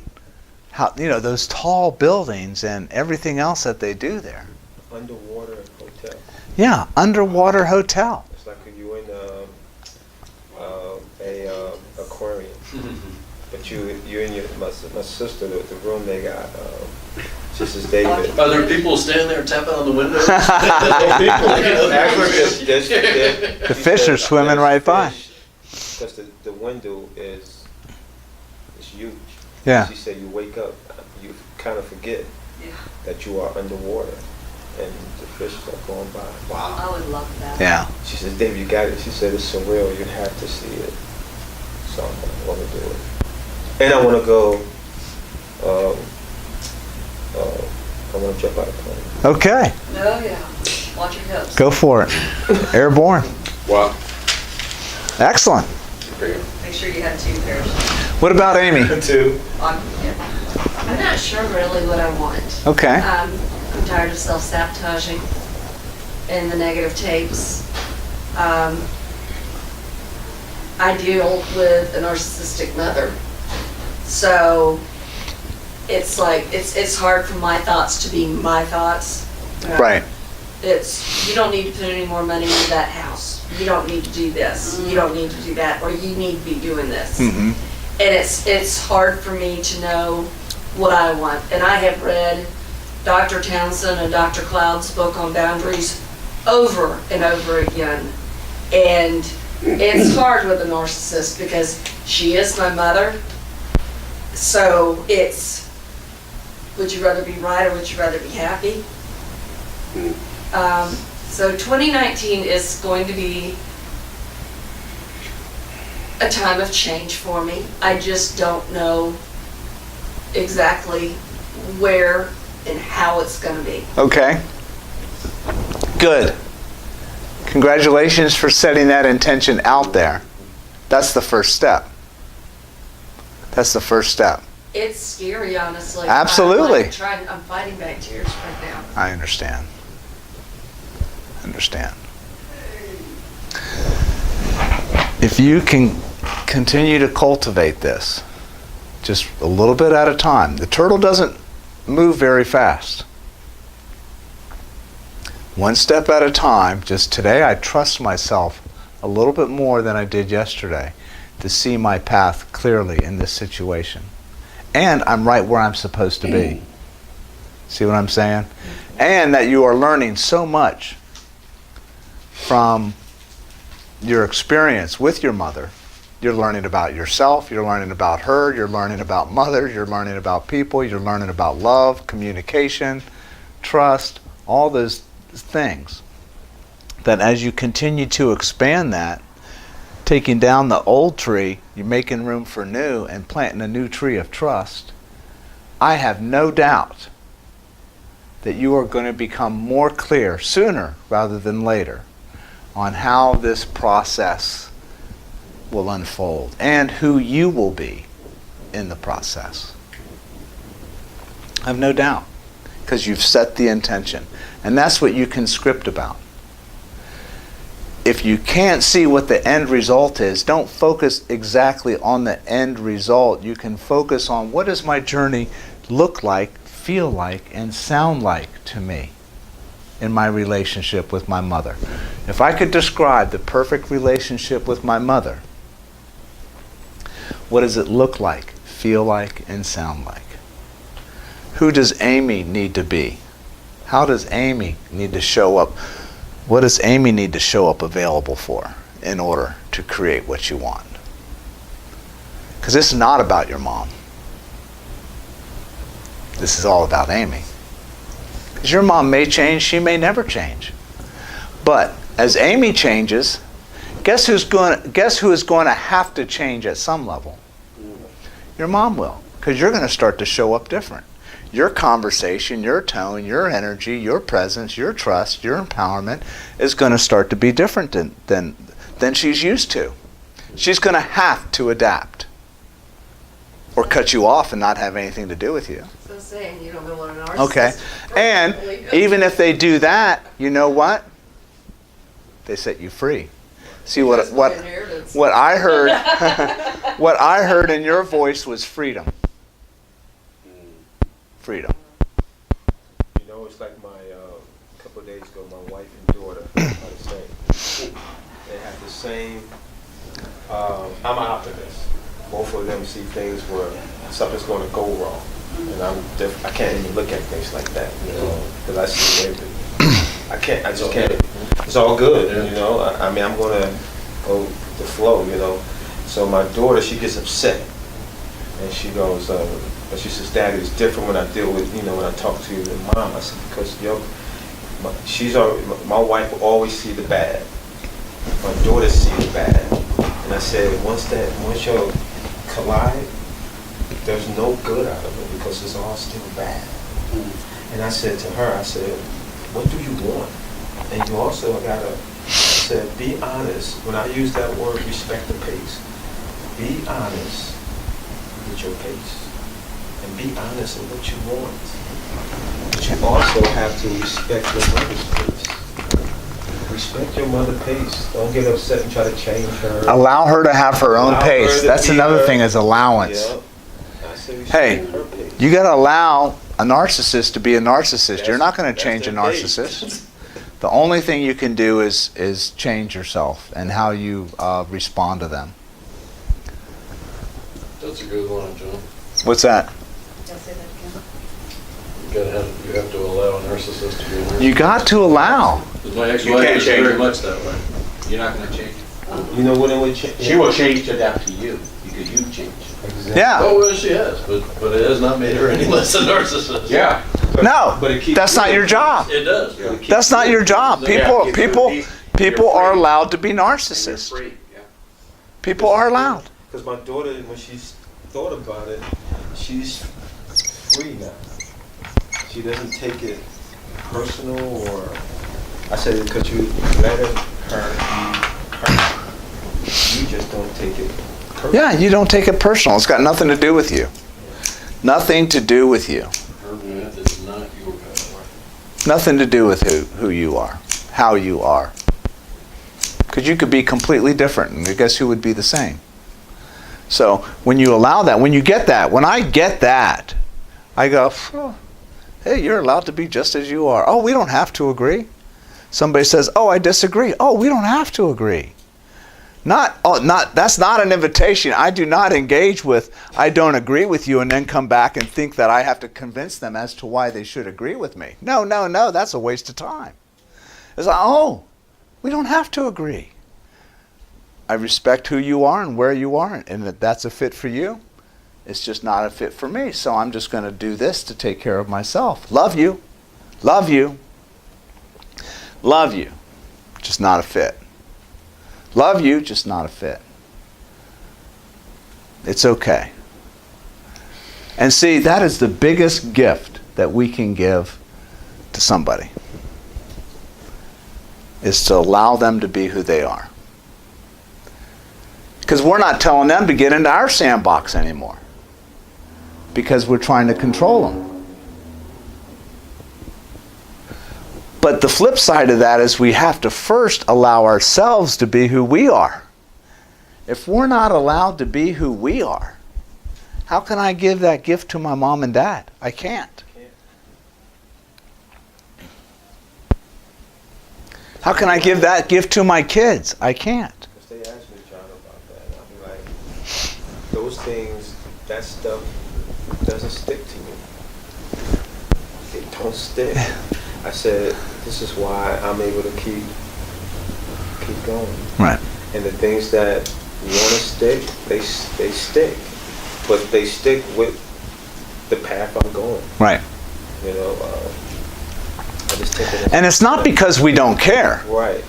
those tall buildings and everything else that they do there. Underwater hotel. Yeah, underwater hotel. It's like you in a aquarium. But you and my sister, the room they got, she says, David. Are there people standing there tapping on the windows? Actually, The fish are swimming right by. Because the window is huge. Yeah. She said you wake up, you kind of forget Yeah. that you are underwater and the fish are going by. Wow. I would love that. Yeah. She says, Dave, you got it. She said it's surreal. You have to see it. So I want to do it. And I want to go. I want to jump out of the plane. Okay, Oh, yeah. Watch your hips. go for it. Airborne. Wow. Excellent. Good for you. Make sure you have 2 pairs. What about Amy? Too. Yeah. I'm not sure really what I want. Okay. I'm tired of self-sabotaging and the negative tapes. I deal with a narcissistic mother. So it's like, it's hard for my thoughts to be my thoughts. Right. You don't need to put any more money into that house. You don't need to do this. You don't need to do that, or you need to be doing this. Mm-hmm. And it's hard for me to know what I want. And I have read Dr. Townsend and Dr. Cloud's book on boundaries over and over again. And it's hard with a narcissist because she is my mother. So it's, would you rather be right or would you rather be happy? So 2019 is going to be a time of change for me. I just don't know exactly where and how it's going to be. Okay. Good. Congratulations for setting that intention out there. That's the first step. That's the first step. It's scary, honestly. Absolutely. I'm fighting back tears right now. I understand. If you can continue to cultivate this, just a little bit at a time. The turtle doesn't move very fast. One step at a time. Just today I trust myself a little bit more than I did yesterday to see my path clearly in this situation. And I'm right where I'm supposed to be. See what I'm saying? And that you are learning so much from your experience with your mother. You're learning about yourself, you're learning about her, you're learning about mother, you're learning about people, you're learning about love, communication, trust, all those things. That as you continue to expand that, taking down the old tree, you're making room for new and planting a new tree of trust. I have no doubt that you are going to become more clear sooner rather than later on how this process will unfold and who you will be in the process. I have no doubt, because you've set the intention. And that's what you can script about. If you can't see what the end result is, don't focus exactly on the end result. You can focus on, what does my journey look like, feel like, and sound like to me in my relationship with my mother? If I could describe the perfect relationship with my mother, what does it look like, feel like, and sound like? Who does Amy need to be? How does Amy need to show up? What does Amy need to show up available for in order to create what you want? Because this is not about your mom. This is all about Amy. Because your mom may change, she may never change. But as Amy changes, guess who is going to have to change at some level? Your mom will. Because you're going to start to show up different. Your conversation, your tone, your energy, your presence, your trust, your empowerment is going to start to be different than she's used to. She's going to have to adapt. Or cut you off and not have anything to do with you. So saying you don't know what an narcissist. Okay. And even if they do that, you know what? They set you free. See what I heard what I heard in your voice was freedom. Freedom. You know, it's like a couple of days ago, my wife and daughter are the same. They have the same, I'm an optimist. Both of them see things where something's going to go wrong. And I can't even look at things like that, you know, because I see everything. I just can't. It's all good, you know. I mean, I'm going to go with the flow, you know. So my daughter, she gets upset. And she goes, but she says, Daddy, it's different when I deal with, you know, when I talk to your mom. I said, because, my wife will always see the bad. My daughter see the bad. And I said, once y'all collide, there's no good out of it because it's all still bad. And I said to her, I said, what do you want? And you also gotta, I said, be honest. When I use that word, respect the pace. Be honest with your pace. And be honest in what you want. But you also have to respect your mother's pace. Respect your mother's pace. Don't get upset and try to change her. Allow her to have her own pace. That's another thing, is allowance. Yeah. I say respect Hey, her pace. you got to allow a narcissist to be a narcissist. You're not going to change a their pace. narcissist. The only thing you can do is change yourself and how you respond to them. That's a good one, John. What's that? You have to allow a narcissist to be a narcissist. You got to allow. My ex-wife is very much that way. You're not gonna change. You know what it would change? She will change to adapt to you, because you change. Exactly. Yeah. Oh, well, she has, but it has not made her any less a narcissist. Yeah. No, But it keeps that's not your job. It does. That's not your job. Yeah, People are allowed to be And you're narcissists. free, yeah. People are allowed. Because my daughter, when she's thought about it, she's free now. She doesn't take it personal, or I said because you let her be her. You just don't take it personal. Yeah, you don't take it personal. It's got nothing to do with you. Nothing to do with you. Her path is not your path. Nothing to do with who you are, how you are. Because you could be completely different, and guess who would be the same? So when you allow that, when you get that, when I get that, I go, oh, hey, you're allowed to be just as you are. Oh, we don't have to agree. Somebody says, oh, I disagree. Oh, we don't have to agree. That's not an invitation. I do not engage with, I don't agree with you, and then come back and think that I have to convince them as to why they should agree with me. No, that's a waste of time. It's like, oh, we don't have to agree. I respect who you are and where you are, and that that's a fit for you. It's just not a fit for me, so I'm just going to do this to take care of myself. Love you. Love you. Love you. Just not a fit. Love you, just not a fit. It's okay. And see, that is the biggest gift that we can give to somebody, is to allow them to be who they are. Because we're not telling them to get into our sandbox anymore, because we're trying to control them. But the flip side of that is we have to first allow ourselves to be who we are. If we're not allowed to be who we are, how can I give that gift to my mom and dad? I can't. How can I give that gift to my kids? I can't. Because they asked me, John, about that, and I'll be like, those things, that stuff doesn't stick to me. It don't stick. I said, this is why I'm able to keep going. Right. And the things that want to stick, they stick. But they stick with the path I'm going. Right. You know, I just take it. And it's not because we don't care. Right.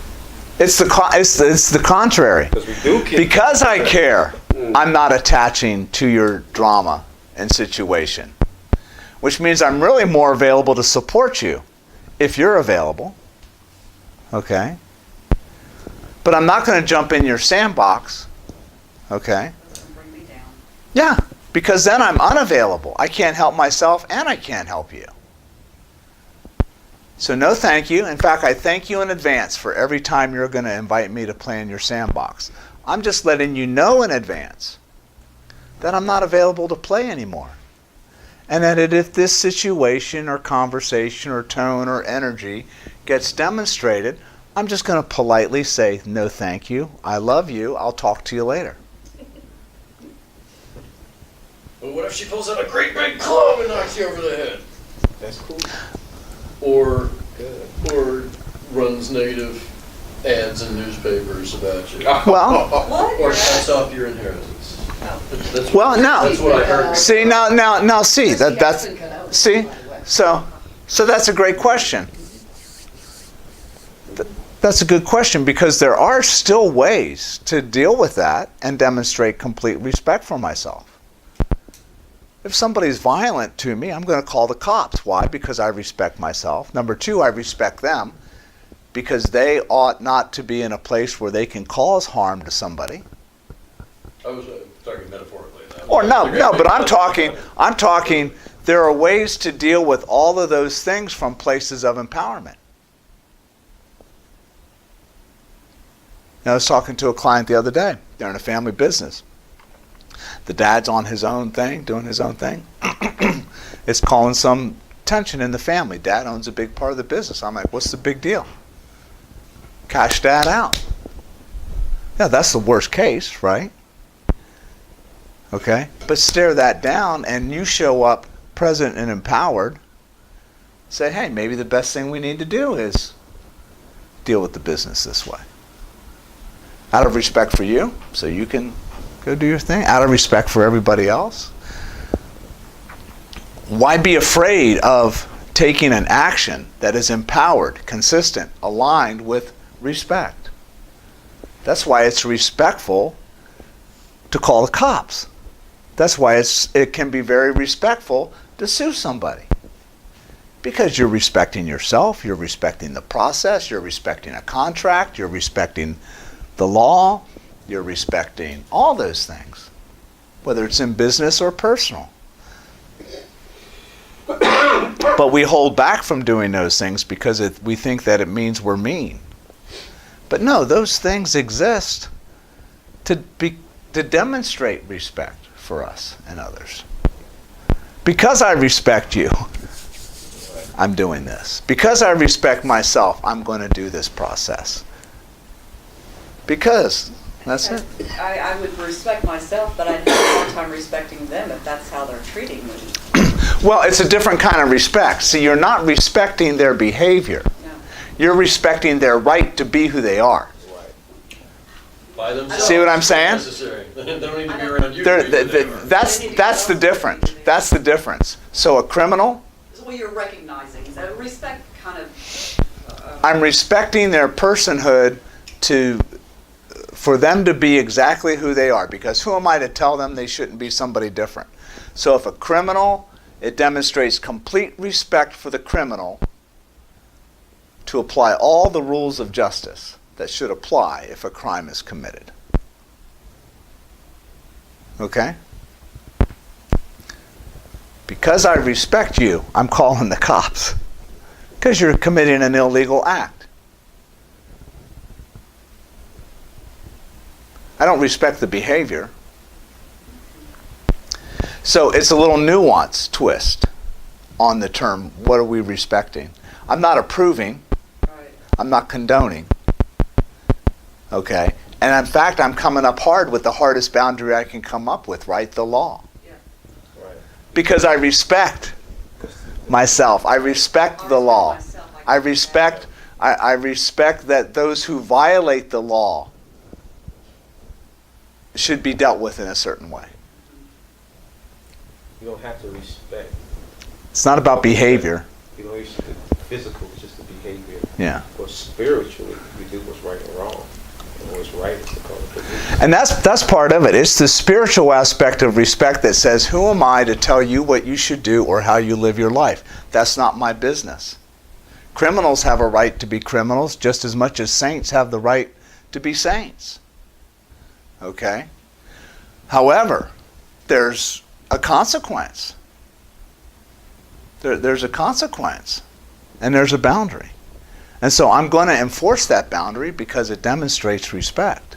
It's the contrary. Because we do care. Because I care, I'm not attaching to your drama and situation. Which means I'm really more available to support you if you're available. Okay? But I'm not going to jump in your sandbox. Okay? Doesn't bring me down. Yeah, because then I'm unavailable. I can't help myself and I can't help you. So no thank you. In fact, I thank you in advance for every time you're going to invite me to play in your sandbox. I'm just letting you know in advance that I'm not available to play anymore. And that if this situation or conversation or tone or energy gets demonstrated, I'm just going to politely say, no thank you, I love you, I'll talk to you later. But what if she pulls out a great big club and knocks you over the head? That's cool. Or Good. runs negative ads in newspapers about you. Well, Or cuts off your inheritance. That's well, no. That's what I heard. See, now, see, so that's a great question. That's a good question, because there are still ways to deal with that and demonstrate complete respect for myself. If somebody's violent to me, I'm going to call the cops. Why? Because I respect myself. Number two, I respect them, because they ought not to be in a place where they can cause harm to somebody. I was talking metaphorically. Or no, but I'm talking, there are ways to deal with all of those things from places of empowerment. I was talking to a client the other day. They're in a family business. The dad's on his own thing, doing his own thing. It's causing some tension in the family. Dad owns a big part of the business. I'm like, what's the big deal? Cash dad out. Yeah, that's the worst case, right? Okay? But stare that down and you show up present and empowered. Say, hey, maybe the best thing we need to do is deal with the business this way. Out of respect for you, so you can go do your thing. Out of respect for everybody else. Why be afraid of taking an action that is empowered, consistent, aligned with respect? That's why it's respectful to call the cops. That's why it can be very respectful to sue somebody. Because you're respecting yourself, you're respecting the process, you're respecting a contract, you're respecting the law, you're respecting all those things, whether it's in business or personal. But we hold back from doing those things because we think that it means we're mean. But no, those things exist to demonstrate respect for us and others. Because I respect you, I'm doing this. Because I respect myself, I'm going to do this process. Because that's it. I would respect myself, but I'd have a hard time respecting them if that's how they're treating me. Well, it's a different kind of respect. See, you're not respecting their behavior. No. You're respecting their right to be who they are. By themselves. See what I'm saying? Necessary. They don't need to be around you. to be who they are. That's the difference. That's the difference. So a criminal, Well, you're recognizing, so respect kind of. I'm respecting their personhood for them to be exactly who they are, because who am I to tell them they shouldn't be somebody different? So if a criminal, it demonstrates complete respect for the criminal to apply all the rules of justice that should apply if a crime is committed. Okay? Because I respect you, I'm calling the cops. Because you're committing an illegal act. I don't respect the behavior. So it's a little nuanced twist on the term, what are we respecting? I'm not approving. Right. I'm not condoning. Okay? And in fact, I'm coming up hard with the hardest boundary I can come up with, right? The law. Yeah. Right. Because I respect myself. I respect the law. I respect that those who violate the law should be dealt with in a certain way. You don't have to respect. It's not about behavior. You know, it's the physical, it's just the behavior. Yeah. But spiritually, we do what's right and wrong. And what's right is to call the police. And that's part of it. It's the spiritual aspect of respect that says, who am I to tell you what you should do or how you live your life? That's not my business. Criminals have a right to be criminals just as much as saints have the right to be saints. Okay? However, there's a consequence. There's a consequence. And there's a boundary. And so I'm going to enforce that boundary because it demonstrates respect.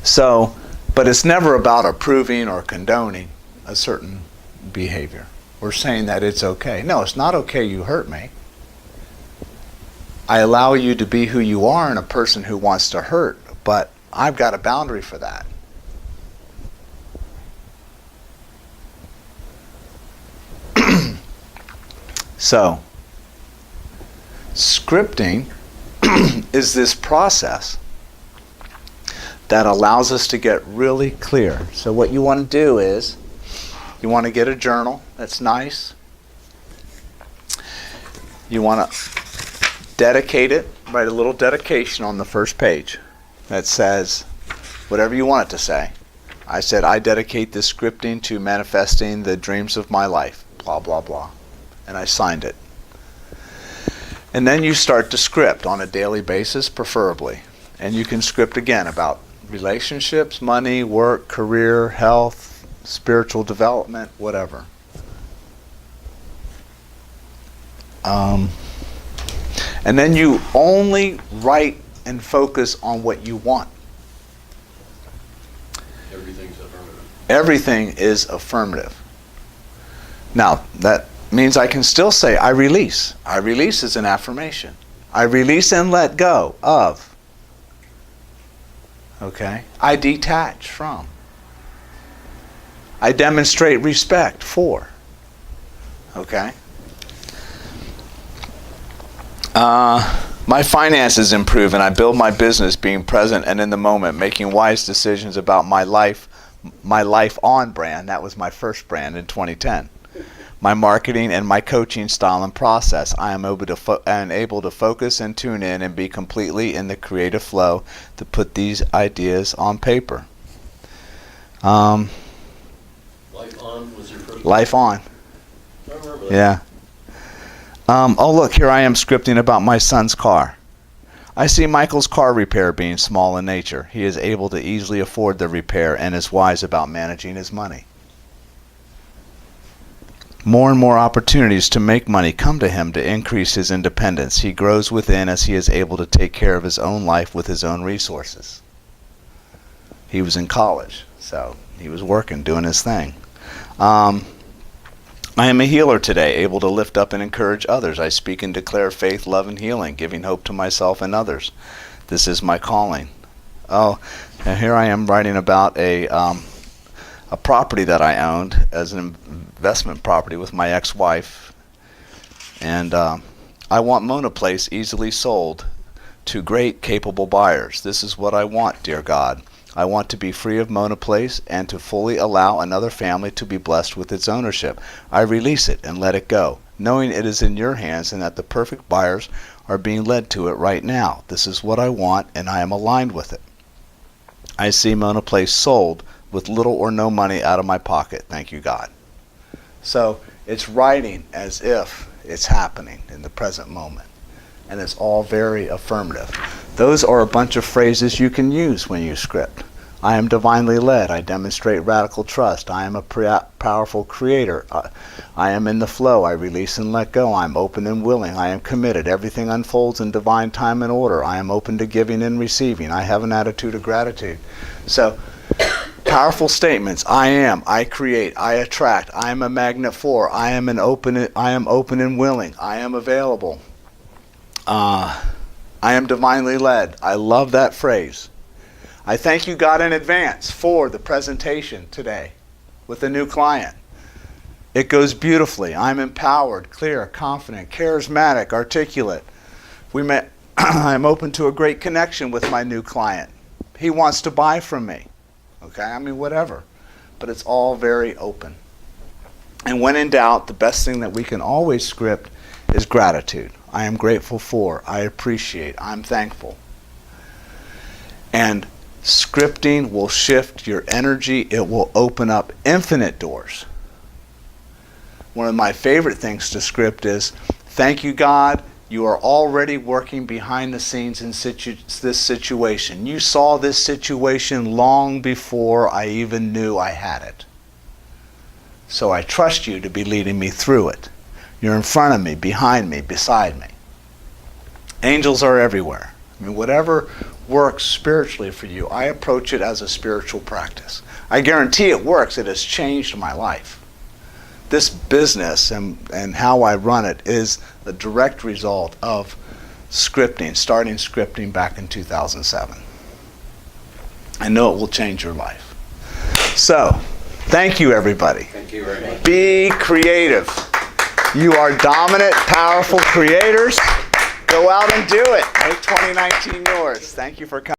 So, but it's never about approving or condoning a certain behavior. We're saying that it's okay. No, it's not okay you hurt me. I allow you to be who you are and a person who wants to hurt, but I've got a boundary for that. So, scripting is this process that allows us to get really clear. So what you want to do is, you want to get a journal that's nice. You want to dedicate it, write a little dedication on the first page that says whatever you want it to say. I said, I dedicate this scripting to manifesting the dreams of my life, blah, blah, blah. And I signed it. And then you start to script on a daily basis, preferably. And you can script again about relationships, money, work, career, health, spiritual development, whatever. And then you only write and focus on what you want. Everything's affirmative. Everything is affirmative. Now, that means I can still say, I release. I release is an affirmation. I release and let go of. Okay? I detach from. I demonstrate respect for. Okay? My finances improve and I build my business being present and in the moment, making wise decisions about my life on brand. That was my first brand in 2010. My marketing and my coaching style and process. I am able to focus and tune in and be completely in the creative flow to put these ideas on paper. Life On was your first? Life On. I remember that. Yeah. Oh, look, here I am scripting about my son's car. I see Michael's car repair being small in nature. He is able to easily afford the repair and is wise about managing his money. More and more opportunities to make money come to him to increase his independence. He grows within as he is able to take care of his own life with his own resources. He was in college, so he was working, doing his thing. I am a healer today, able to lift up and encourage others. I speak and declare faith, love, and healing, giving hope to myself and others. This is my calling. Oh, and here I am writing about a property that I owned as an investment property with my ex-wife. And I want Mona Place easily sold to great, capable buyers. This is what I want, dear God. I want to be free of Mona Place and to fully allow another family to be blessed with its ownership. I release it and let it go, knowing it is in your hands and that the perfect buyers are being led to it right now. This is what I want, and I am aligned with it. I see Mona Place sold with little or no money out of my pocket. Thank you, God. So it's writing as if it's happening in the present moment. And it's all very affirmative. Those are a bunch of phrases you can use when you script. I am divinely led. I demonstrate radical trust. I am a powerful creator. I am in the flow. I release and let go. I am open and willing. I am committed. Everything unfolds in divine time and order. I am open to giving and receiving. I have an attitude of gratitude. So, powerful statements. I am. I create. I attract. I am a magnet for. I am open and willing. I am available. I am divinely led. I love that phrase. I thank you, God, in advance for the presentation today with a new client. It goes beautifully. I'm empowered, clear, confident, charismatic, articulate. I'm open to a great connection with my new client. He wants to buy from me. Okay, I mean, whatever. But it's all very open. And when in doubt, the best thing that we can always script is gratitude. I am grateful for, I appreciate, I'm thankful. And scripting will shift your energy. It will open up infinite doors. One of my favorite things to script is, thank you, God, you are already working behind the scenes in this situation. You saw this situation long before I even knew I had it. So I trust you to be leading me through it. You're in front of me, behind me, beside me. Angels are everywhere. I mean, whatever works spiritually for you, I approach it as a spiritual practice. I guarantee it works. It has changed my life. This business and how I run it is the direct result of scripting, starting scripting back in 2007. I know it will change your life. So, thank you, everybody. Thank you very much. Be creative. You are dominant, powerful creators. Go out and do it. Make 2019 yours. Thank you for coming.